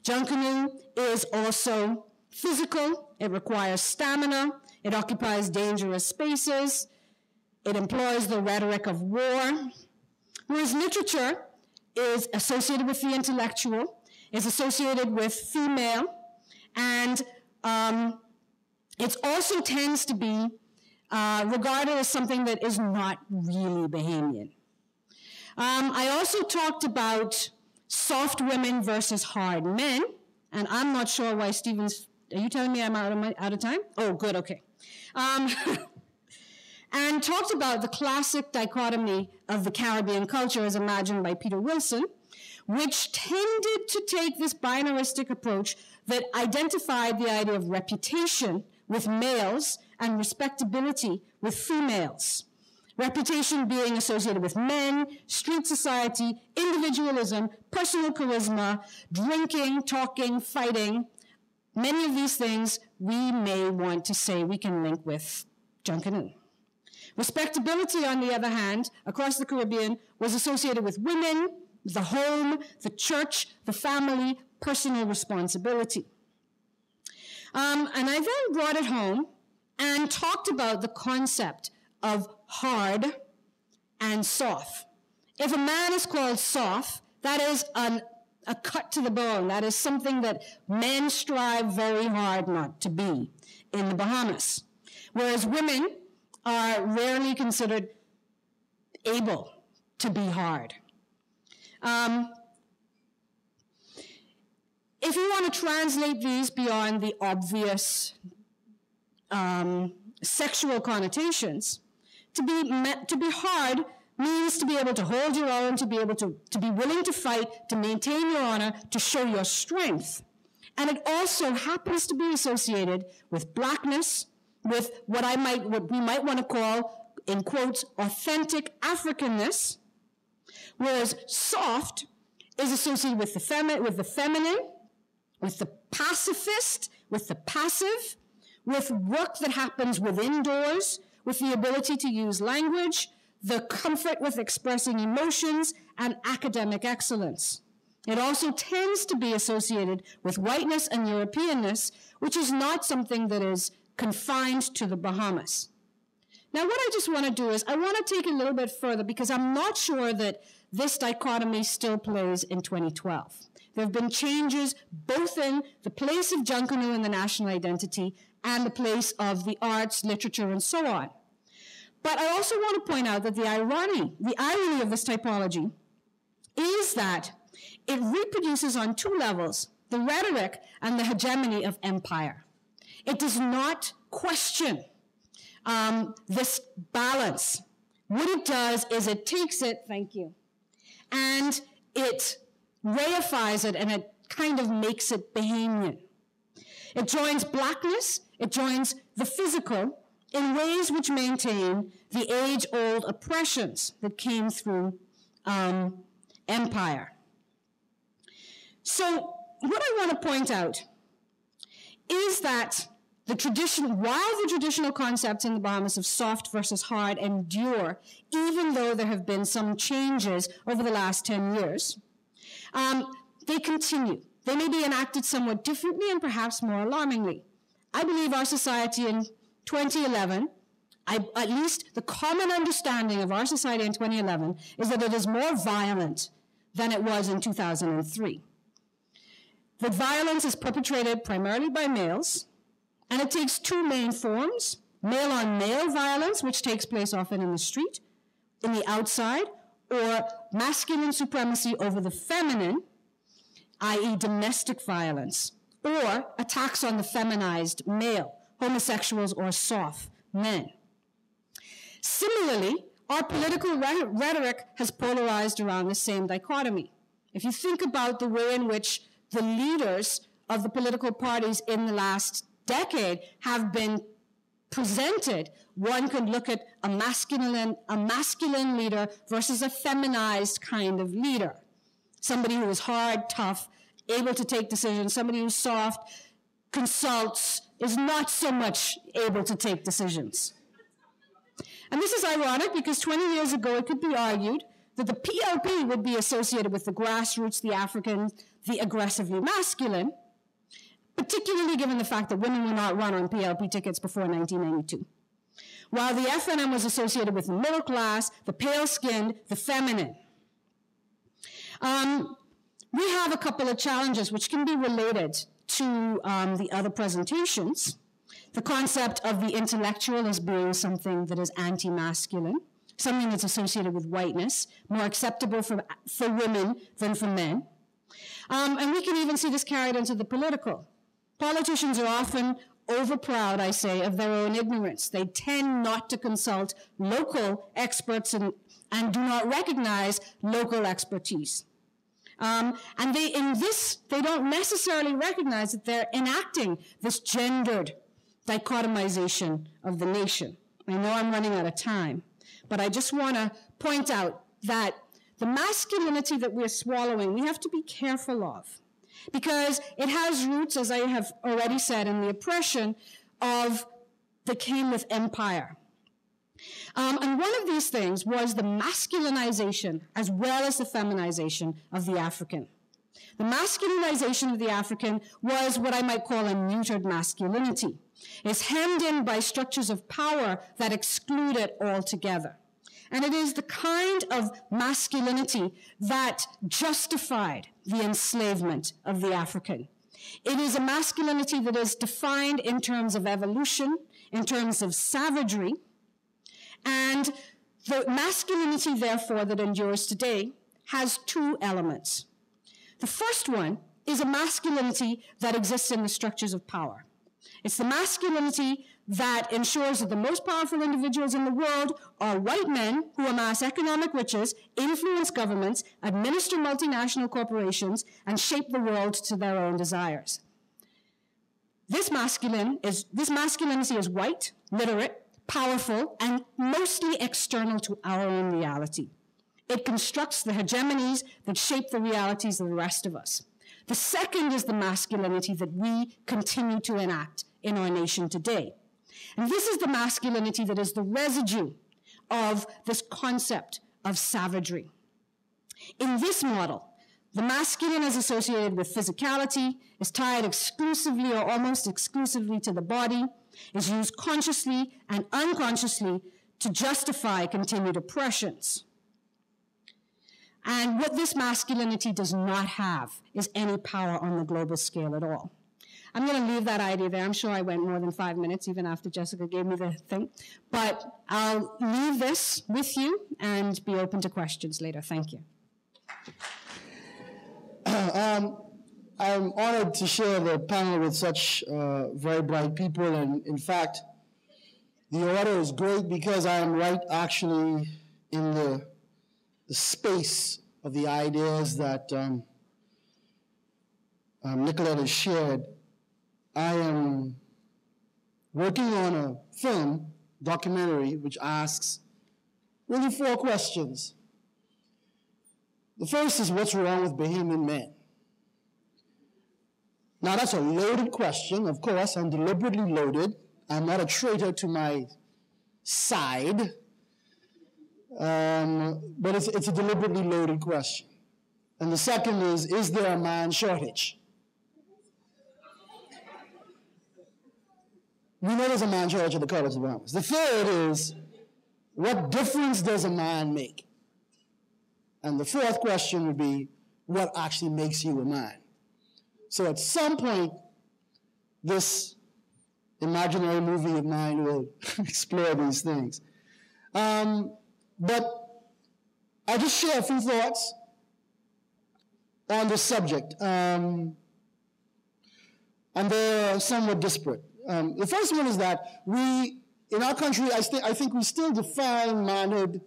Junkanoo is also physical. It requires stamina. It occupies dangerous spaces. It employs the rhetoric of war. Whereas literature is associated with the intellectual, is associated with female, and it also tends to be regarded as something that is not really Bahamian. I also talked about soft women versus hard men, and I'm not sure why Stephen's, are you telling me I'm out of time? Oh, good, okay. And talked about the classic dichotomy of the Caribbean culture as imagined by Peter Wilson, which tended to take this binaristic approach that identified the idea of reputation with males and respectability with females. Reputation being associated with men, street society, individualism, personal charisma, drinking, talking, fighting. Many of these things we may want to say we can link with Junkanoo. Respectability, on the other hand, across the Caribbean was associated with women, the home, the church, the family, personal responsibility. And I then brought it home and talked about the concept of hard and soft. If a man is called soft, that is a cut to the bone. That is something that men strive very hard not to be in the Bahamas. Whereas women are rarely considered able to be hard. If you want to translate these beyond the obvious sexual connotations, To be hard means to be able to hold your own, to be willing to fight, to maintain your honor, to show your strength. And it also happens to be associated with blackness, with what we might want to call, in quotes, authentic Africanness, whereas soft is associated with the feminine, with the pacifist, with the passive, with work that happens within doors, with the ability to use language, the comfort with expressing emotions, and academic excellence. It also tends to be associated with whiteness and Europeanness, which is not something that is confined to the Bahamas. Now, what I just want to do is I want to take it a little bit further because I'm not sure that this dichotomy still plays in 2012. There have been changes both in the place of Junkanoo in the national identity and the place of the arts, literature, and so on. But I also want to point out that the irony of this typology is that it reproduces on two levels, the rhetoric and the hegemony of empire. It does not question this balance. What it does is it takes it, thank you, and it reifies it and it kind of makes it Bahamian. It joins blackness, it joins the physical in ways which maintain the age-old oppressions that came through empire. So what I want to point out is that while the traditional concepts in the Bahamas of soft versus hard endure, even though there have been some changes over the last 10 years, they continue. They may be enacted somewhat differently and perhaps more alarmingly. I believe our society in 2011, at least the common understanding of our society in 2011 is that it is more violent than it was in 2003. The violence is perpetrated primarily by males, and it takes two main forms: male-on-male violence, which takes place often in the street, in the outside, or masculine supremacy over the feminine, i.e. domestic violence, or attacks on the feminized male, homosexuals or soft men. Similarly, our political rhetoric has polarized around the same dichotomy. If you think about the way in which the leaders of the political parties in the last decade have been presented, one could look at a masculine leader versus a feminized kind of leader. Somebody who is hard, tough, able to take decisions, somebody who's soft, consults, is not so much able to take decisions. And this is ironic because 20 years ago it could be argued that the PLP would be associated with the grassroots, the African, the aggressively masculine, particularly given the fact that women were not run on PLP tickets before 1992. While the FNM was associated with the middle class, the pale-skinned, the feminine. We have a couple of challenges which can be related to the other presentations. The concept of the intellectual as being something that is anti-masculine, something that's associated with whiteness, more acceptable for women than for men. And we can even see this carried into the political. Politicians are often overproud, I say, of their own ignorance. They tend not to consult local experts and do not recognize local expertise. And they don't necessarily recognize that they're enacting this gendered dichotomization of the nation. I know I'm running out of time, but I just want to point out that the masculinity that we're swallowing, we have to be careful of, because it has roots, as I have already said, in the oppression that came with empire. And one of these things was the masculinization as well as the feminization of the African. The masculinization of the African was what I might call a neutered masculinity. It's hemmed in by structures of power that exclude it altogether. And it is the kind of masculinity that justified the enslavement of the African. It is a masculinity that is defined in terms of evolution, in terms of savagery, and the masculinity, therefore, that endures today has two elements. The first one is a masculinity that exists in the structures of power. It's the masculinity that ensures that the most powerful individuals in the world are white men who amass economic riches, influence governments, administer multinational corporations, and shape the world to their own desires. This masculinity is white, literate, powerful, and mostly external to our own reality. It constructs the hegemonies that shape the realities of the rest of us. The second is the masculinity that we continue to enact in our nation today. And this is the masculinity that is the residue of this concept of savagery. In this model, the masculine is associated with physicality, is tied exclusively or almost exclusively to the body, is used consciously and unconsciously to justify continued oppressions. And what this masculinity does not have is any power on the global scale at all. I'm going to leave that idea there. I'm sure I went more than 5 minutes, even after Jessica gave me the thing. But I'll leave this with you and be open to questions later. Thank you. I'm honored to share the panel with such very bright people. And in fact, the order is great because I am right actually in the space of the ideas that Nicolette has shared. I am working on a film, documentary, which asks really 4 questions. The first is, what's wrong with Bahamian men? Now, that's a loaded question. Of course, I'm deliberately loaded. I'm not a traitor to my side. But it's a deliberately loaded question. And the second is there a man shortage? We know there's a man shortage at the College of Bahamas. The third is, what difference does a man make? And the fourth question would be, what actually makes you a man? So at some point, this imaginary movie of mine will explore these things. But I'll just share a few thoughts on this subject. And they're somewhat disparate. The first one is that in our country, I think we still define manhood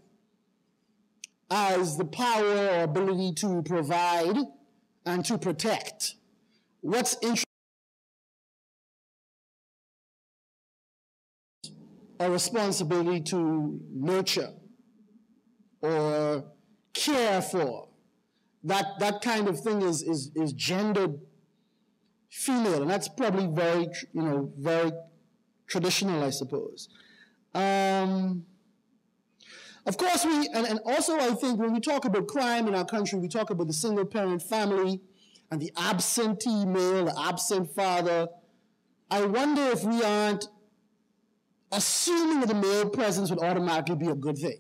as the power or ability to provide and to protect. What's interesting, a responsibility to nurture or care for. That kind of thing is gendered female, and that's probably very traditional, I suppose. Of course, and also I think when we talk about crime in our country, we talk about the single-parent family and the absentee male, the absent father. I wonder if we aren't assuming that the male presence would automatically be a good thing.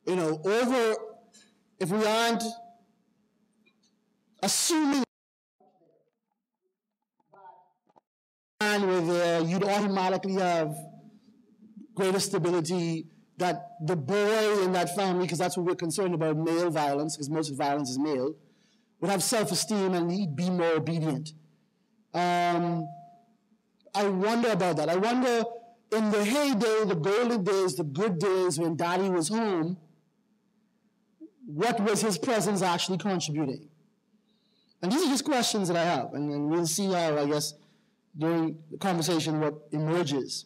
If we aren't assuming where you'd automatically have greater stability, that the boy in that family, because that's what we're concerned about, male violence, because most of violence is male, would have self-esteem and he'd be more obedient. I wonder about that. I wonder, in the heyday, the golden days, the good days when Daddy was home, what was his presence actually contributing? And these are just questions that I have, and we'll see how, I guess, during the conversation, what emerges.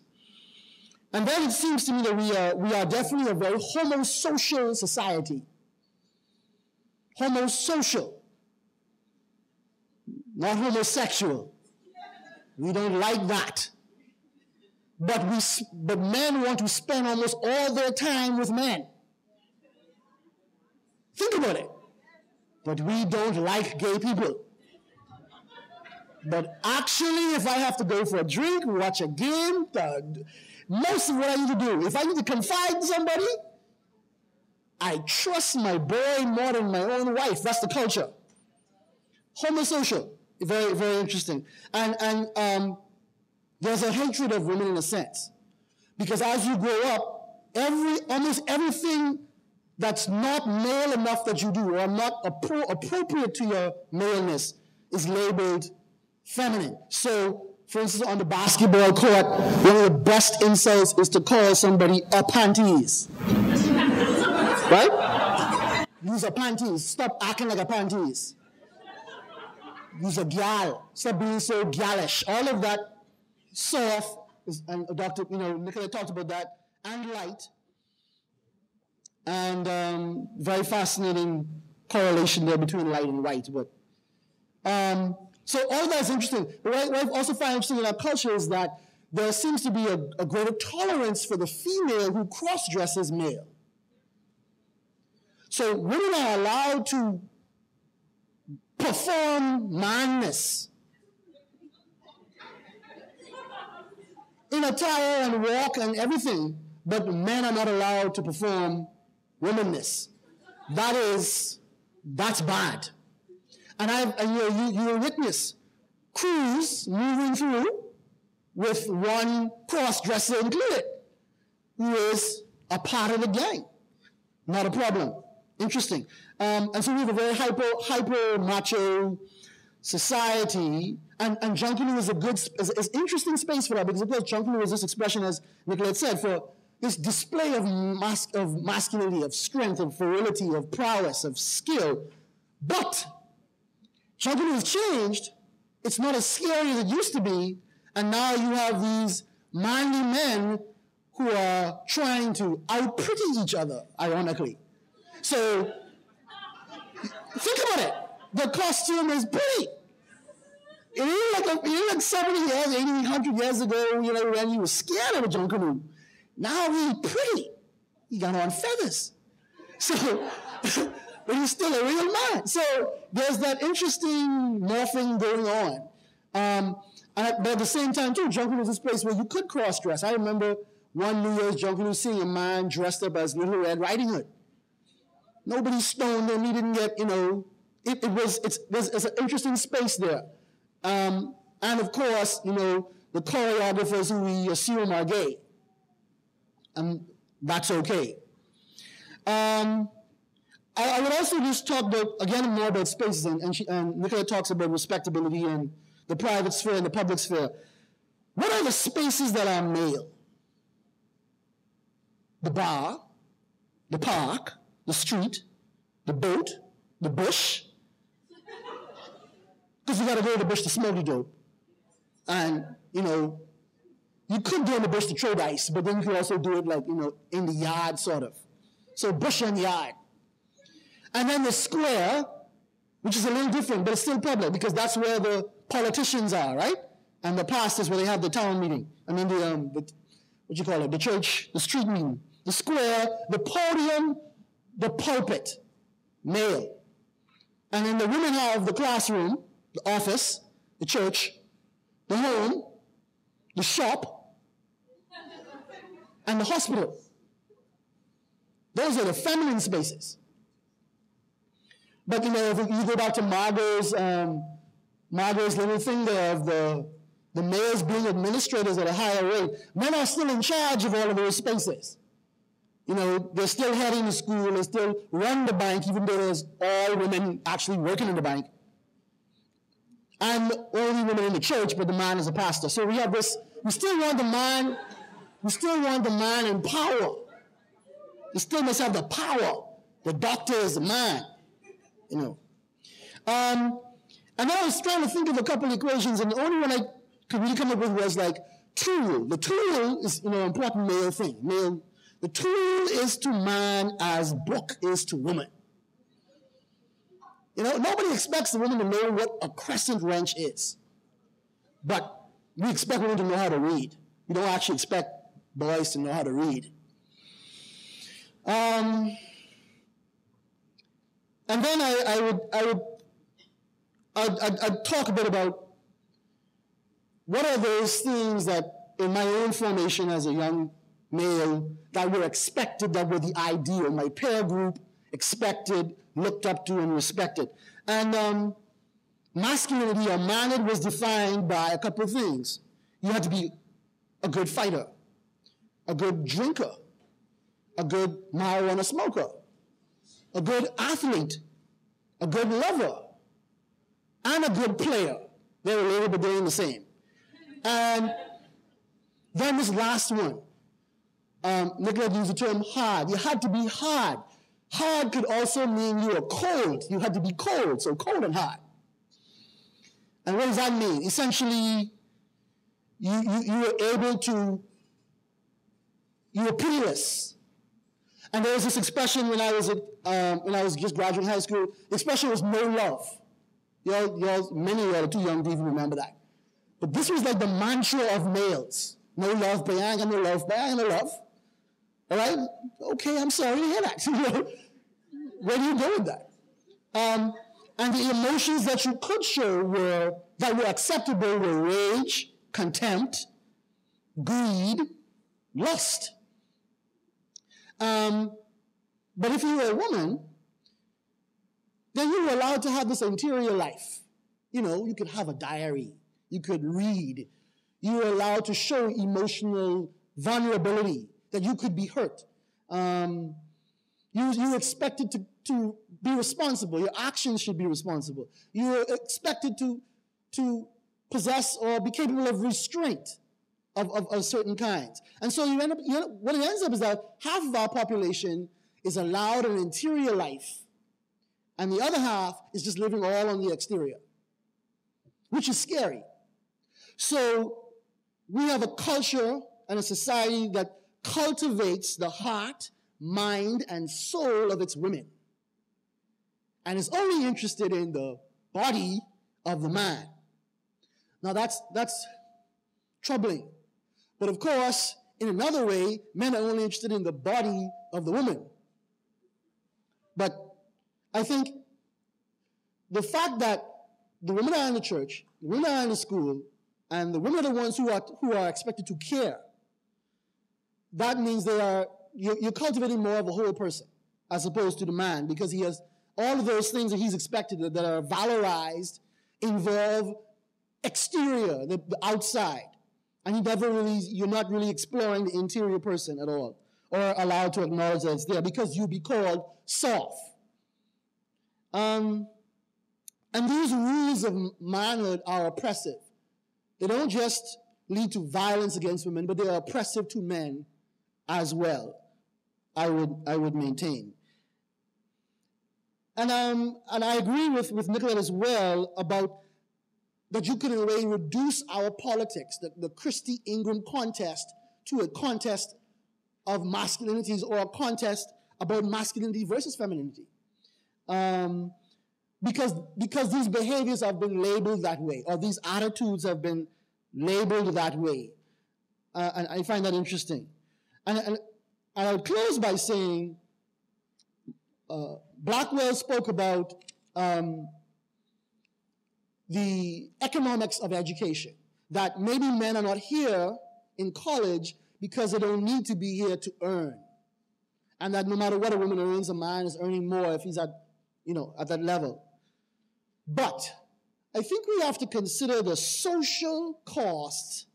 And then it seems to me that we are definitely a very homosocial society. Homosocial. Not homosexual. We don't like that. But men want to spend almost all their time with men. Think about it. But we don't like gay people. But actually, if I have to go for a drink, watch a game, most of what I need to do, if I need to confide in somebody, I trust my boy more than my own wife. That's the culture. Homosocial. Very, very interesting. And there's a hatred of women in a sense. Because as you grow up, almost everything that's not male enough that you do or not appropriate to your maleness is labeled feminine. So For instance, on the basketball court, one of the best insults is to call somebody a panties. Right? Use a panties. Stop acting like a panties. Use a gal. Stop being so galish. All of that soft, and Dr. Nicola talked about that, and light. And very fascinating correlation there between light and white. But so all that is interesting. But what I also find interesting in our culture is that there seems to be a greater tolerance for the female who cross-dresses male. So women are allowed to perform manness in attire and walk and everything, but men are not allowed to perform womanness. That's bad. And you witness crews moving through with one cross-dresser included, who is a part of the gang. Not a problem. Interesting. And so we have a very hyper macho society, and Junkanoo is is interesting space for that, because of course Junkanoo is this expression, as Nicolette said, for this display of masculinity, of strength, of virility, of prowess, of skill. But Junkanoo has changed. It's not as scary as it used to be, and now you have these manly men who are trying to out-pretty each other, ironically. So, think about it. The costume is pretty. It ain't like 70 years, 80, 100 years ago, when you were scared of a Junkanoo. Now he's pretty. He got on feathers. So, but he's still a real man. So there's that interesting morphing going on. But at the same time, too, Junkanoo is this place where you could cross-dress. I remember one New Year's Junkanoo seeing a man dressed up as Little Red Riding Hood. Nobody stoned him. He didn't get, it's an interesting space there. And of course, the choreographers who we assume are gay. And that's okay. I would also just talk again more about spaces, and Nicola talks about respectability and the private sphere and the public sphere. What are the spaces that are male? The bar, the park, the street, the boat, the bush. Because you got to go to the bush to smoke the dope. And, you could go in the bush to trade ice, but then you could also do it in the yard, sort of. So bush and yard. And then the square, which is a little different, but it's still public, because that's where the politicians are, right? And the pastors, where they have the town meeting. And then the church, the street meeting. The square, the podium, the pulpit, male. And then the women have the classroom, the office, the church, the home, the shop, and the hospital. Those are the feminine spaces. But if you go back to Margot's little thing there of the males being administrators at a higher rate, men are still in charge of all of those spaces. They're still heading to school, they still run the bank, even though there's all women actually working in the bank. And only women in the church, but the man is a pastor. So we have this, we still want the man in power. He still must have the power. The doctor is the man, And then I was trying to think of a couple of equations, and the only one I could really come up with was tool. The tool is, an important male thing. The tool is to man as book is to woman. Nobody expects the woman to know what a crescent wrench is. But we expect women to know how to read. We don't actually expect boys to know how to read. And then I'd talk a bit about what are those things that in my own formation as a young male that were expected, that were the ideal. My peer group expected, looked up to, and respected. And masculinity or manhood was defined by a couple of things. You had to be a good fighter, a good drinker, a good marijuana smoker, a good athlete, a good lover, and a good player. They're related, but they're in the same. And then this last one, Nicolette used the term hard. You had to be hard. Hard could also mean you were cold. You had to be cold, so cold and hard. And what does that mean? Essentially, you were able to, you were pitiless. And there was this expression when I was just graduating high school. The expression was no love. Y'all, many of y'all are too young to even remember that. But this was like the mantra of males. No love, but I ain't got no love, but I ain't got no love. All right? Okay, I'm sorry to hear that. Where do you go with that? And the emotions that you could show that were acceptable were rage, contempt, greed, lust. But if you were a woman, then you were allowed to have this interior life. You could have a diary. You could read. You were allowed to show emotional vulnerability, that you could be hurt. You were expected to be responsible. Your actions should be responsible. You were expected to possess or be capable of restraint of certain kinds. And so what it ends up is that half of our population is allowed an interior life, and the other half is just living all on the exterior, which is scary. So we have a culture and a society that cultivates the heart, mind, and soul of its women, and is only interested in the body of the man. Now that's troubling. But of course, in another way, men are only interested in the body of the woman. But I think the fact that the women are in the church, the women are in the school, and the women are the ones who are expected to care, that means you're cultivating more of a whole person as opposed to the man, because he has all of those things that he's expected that are valorized involve exterior, the outside. And you're not really exploring the interior person at all, or allowed to acknowledge that it's there, because you'll be called soft. And these rules of manhood are oppressive. They don't just lead to violence against women, but they are oppressive to men as well, I would maintain. And I agree with Nicolette as well about that you could in a way reduce our politics, the Christy Ingram contest, to a contest of masculinities, or a contest about masculinity versus femininity. Because these behaviors have been labeled that way, or these attitudes have been labeled that way. And I find that interesting. And I'll close by saying, Blackwell spoke about the economics of education, that maybe men are not here in college because they don't need to be here to earn. And that no matter what a woman earns, a man is earning more if he's at that level. But I think we have to consider the social cost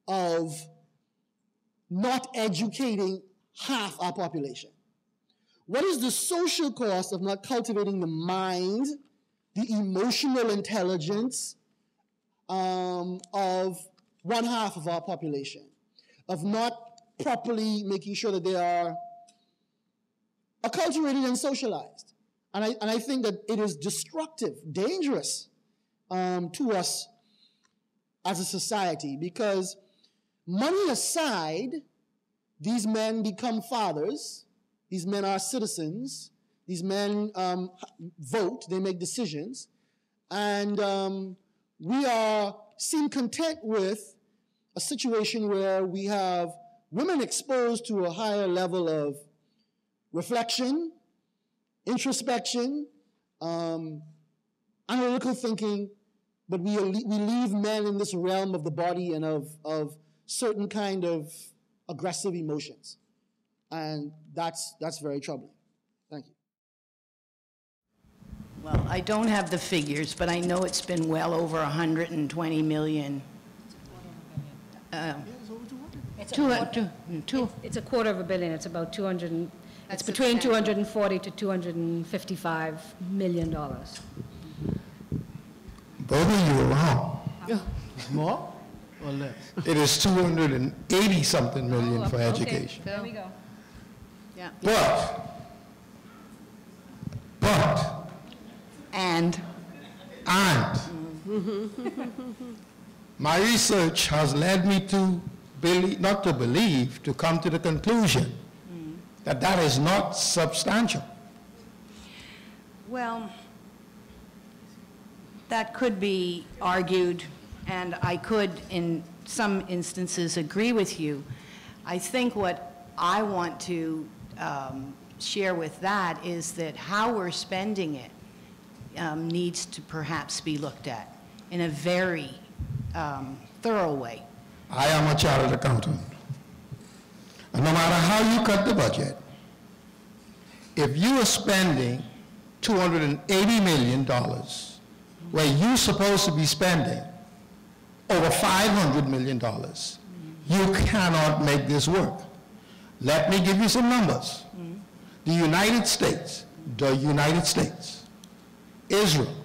of not educating half our population. What is the social cost of not cultivating the mind, the emotional intelligence of one half of our population, of not properly making sure that they are acculturated and socialized? And I think that it is destructive, dangerous to us as a society, because money aside, these men become fathers, these men are citizens, these men vote, they make decisions, and we seem content with a situation where we have women exposed to a higher level of reflection, introspection, analytical thinking, but we leave men in this realm of the body and of certain kind of aggressive emotions. And that's very troubling. Thank you. Well, I don't have the figures, but I know it's been well over 120 million. It's a quarter of a billion. It's about 200. It's between 240 to 255 million dollars. Both of you were wrong. More? Or less. It is 280 something million for Okay, education. there we go. Yeah. But, And my research has led me to believe, not to believe, to come to the conclusion that that is not substantial. well, that could be argued, and I could, in some instances, agree with you. I think what I want to share with that is that how we're spending it needs to perhaps be looked at in a very thorough way. I am a chartered accountant. And no matter how you cut the budget, if you are spending $280 million where you're supposed to be spending over $500 million, you cannot make this work. Let me give you some numbers. The United States, Israel,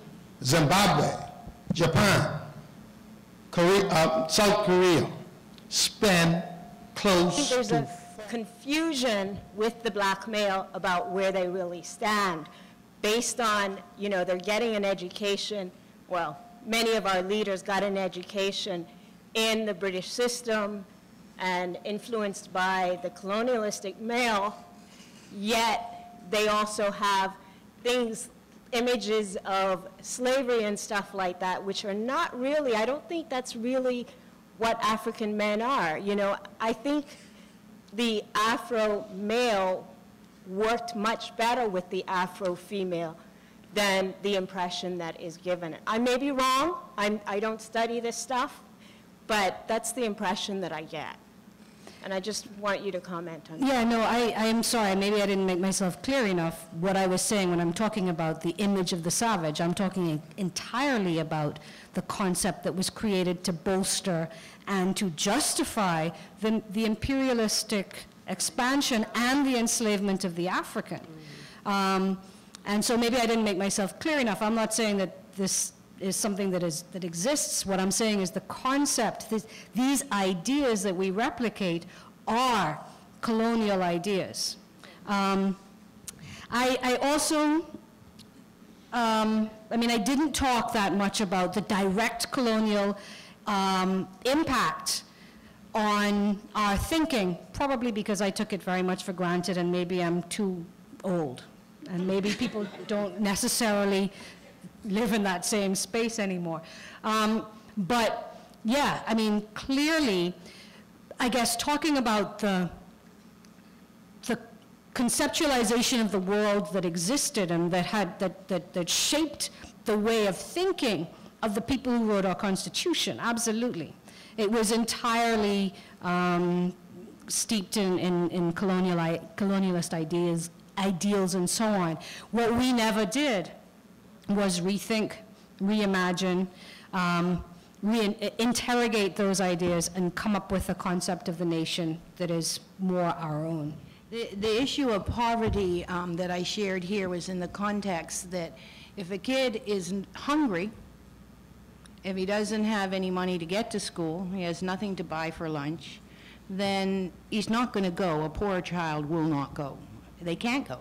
Zimbabwe, Japan, South Korea spend close There's to... a confusion with the black male about where they really stand based on, you know, they're getting an education. Well, many of our leaders got an education in the British system and influenced by the colonialistic male, yet they also have things, images of slavery and stuff like that, which are not really, I don't think that's really what African men are. You know, I think the Afro male worked much better with the Afro female than the impression that is given. I may be wrong, I don't study this stuff, but that's the impression that I get. And I just want you to comment on that. Yeah, no, I am sorry, maybe I didn't make myself clear enough. What I was saying when I'm talking about the image of the savage, I'm talking entirely about the concept that was created to bolster and to justify the imperialistic expansion and the enslavement of the African. And so maybe I didn't make myself clear enough. I'm not saying that this is something that exists. What I'm saying is the concept, these ideas that we replicate are colonial ideas. I also, I mean, I didn't talk that much about the direct colonial impact on our thinking, probably because I took it very much for granted and maybe I'm too old. And maybe people don't necessarily live in that same space anymore. But yeah, I mean, clearly, I guess talking about the conceptualization of the world that existed and that shaped the way of thinking of the people who wrote our Constitution, absolutely. It was entirely steeped in colonialist ideals and so on. What we never did was rethink, reimagine, interrogate those ideas and come up with a concept of the nation that is more our own. The issue of poverty that I shared here was in the context that if a kid is hungry, if he doesn't have any money to get to school, he has nothing to buy for lunch, then he's not going to go. A poor child will not go. They can't go.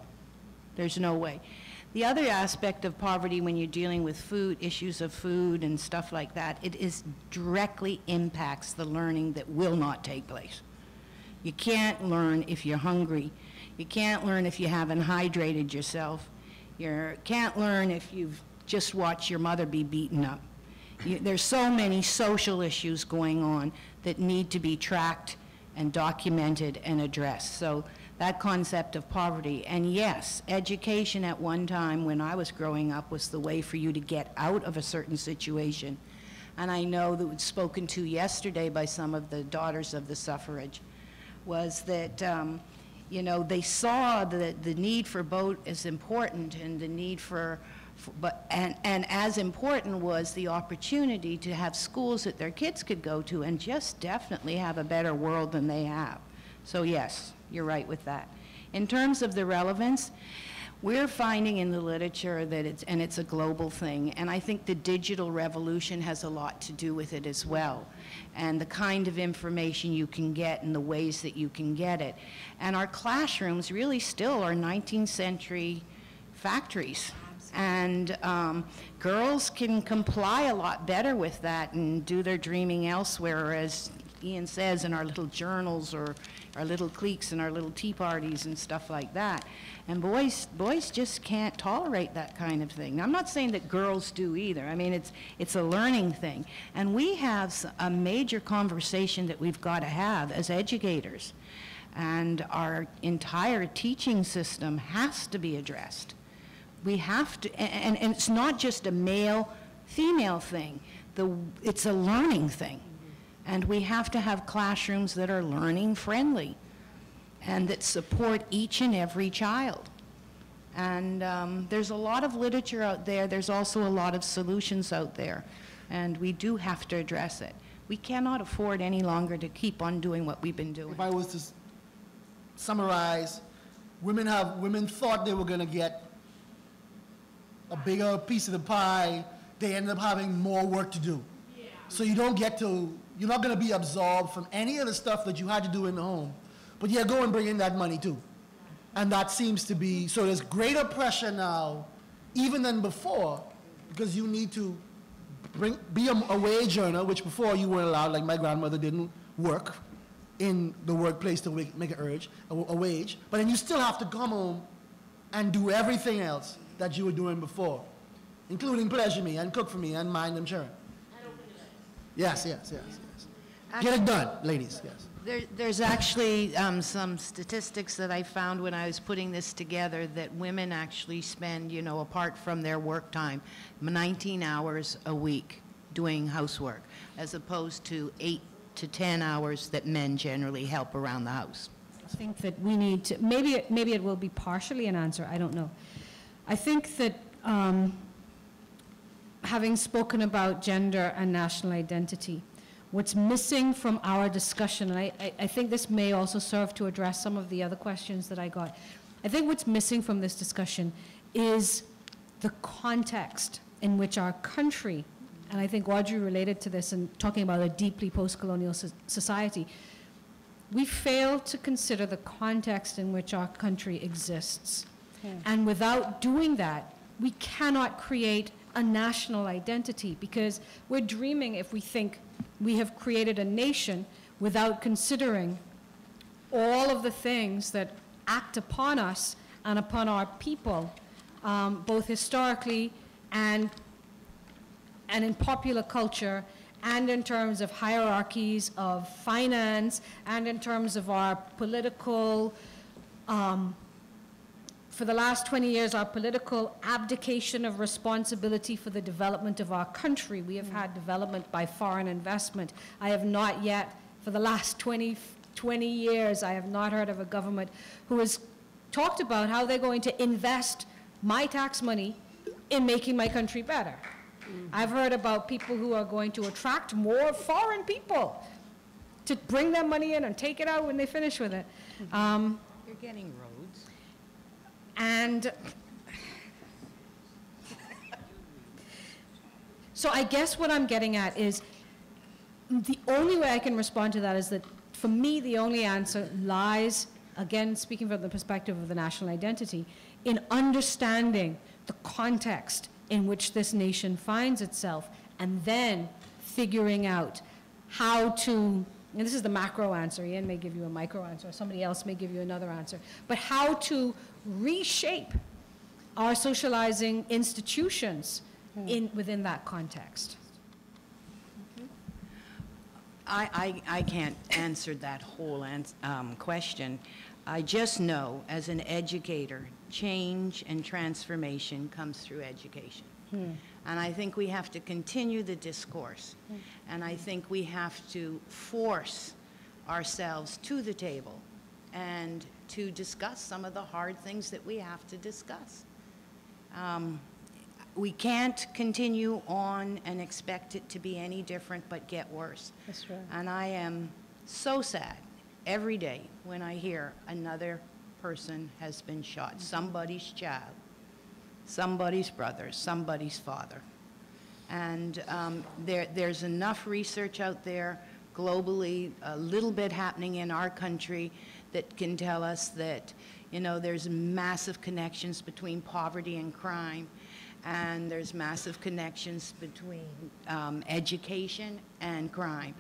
There's no way. The other aspect of poverty when you're dealing with food, issues of food and stuff like that, it directly impacts the learning that will not take place. You can't learn if you're hungry. You can't learn if you haven't hydrated yourself. You can't learn if you've just watched your mother be beaten up. There's so many social issues going on that need to be tracked and documented and addressed. So that concept of poverty. And yes, education at one time when I was growing up was the way for you to get out of a certain situation. And I know that was spoken to yesterday by some of the daughters of the suffrage, was that, you know, they saw the need for both as important and the need and as important was the opportunity to have schools that their kids could go to and just definitely have a better world than they have. So yes, you're right with that. In terms of the relevance, We're finding in the literature that it's a global thing, and I think the digital revolution has a lot to do with it as well, and the kind of information you can get and the ways that you can get it. And our classrooms really still are 19th century factories. And girls can comply a lot better with that and do their dreaming elsewhere, as Ian says, in our little journals or our little cliques and our little tea parties and stuff like that. And boys just can't tolerate that kind of thing. Now, I'm not saying that girls do either. I mean, it's a learning thing. And we have a major conversation that we've got to have as educators. And our entire teaching system has to be addressed. We have to, and it's not just a male-female thing. It's a learning thing. And we have to have classrooms that are learning-friendly and that support each and every child. And there's a lot of literature out there. There's also a lot of solutions out there. And we do have to address it. We cannot afford any longer to keep on doing what we've been doing. If I was to summarize, women thought they were going to get a bigger piece of the pie. They end up having more work to do. Yeah. So you're not going to be absolved from any of the stuff that you had to do in the home. But yeah, go and bring in that money too. And that seems to be, so there's greater pressure now, even than before, because you need to be a wage earner, which before you weren't allowed, like my grandmother didn't work in the workplace to make a wage. But then you still have to come home and do everything else that you were doing before, including pleasure me and cook for me and mind them children. Yes. Get it done, ladies, yes. There's actually some statistics that I found when I was putting this together that women actually spend, apart from their work time, 19 hours a week doing housework, as opposed to 8 to 10 hours that men generally help around the house. I think that we need to, maybe it will be partially an answer, I don't know. I think that having spoken about gender and national identity, what's missing from our discussion, and I think this may also serve to address some of the other questions that I got. I think what's missing from this discussion is the context in which our country, and I think Audrey related to this in talking about a deeply post-colonial society, we fail to consider the context in which our country exists. And without doing that, we cannot create a national identity, because we're dreaming if we think we have created a nation without considering all of the things that act upon us and upon our people, both historically and in popular culture, and in terms of hierarchies of finance, and in terms of our political for the last 20 years, our political abdication of responsibility for the development of our country. We have had development by foreign investment. I have not yet, for the last 20 years, I have not heard of a government who has talked about how they're going to invest my tax money in making my country better. I've heard about people who are going to attract more foreign people to bring their money in and take it out when they finish with it. You're getting roads. And so I guess what I'm getting at is the only way I can respond to that is that, for me, the only answer lies, again, speaking from the perspective of the national identity, in understanding the context in which this nation finds itself, and then figuring out how to, and this is the macro answer, Ian may give you a micro answer, or somebody else may give you another answer, but how to reshape our socializing institutions within that context. I can't answer that whole question. I just know, as an educator, change and transformation comes through education. And I think we have to continue the discourse. And I think we have to force ourselves to the table and to discuss some of the hard things that we have to discuss. We can't continue on and expect it to be any different but get worse. That's right. And I am so sad every day when I hear another person has been shot, somebody's child, somebody's brother, somebody's father. And there's enough research out there globally, a little bit happening in our country, that can tell us that, you know, there's massive connections between poverty and crime, and there's massive connections between education and crime.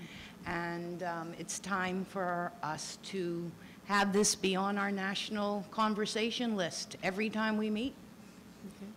And it's time for us to have this be on our national conversation list every time we meet. Okay.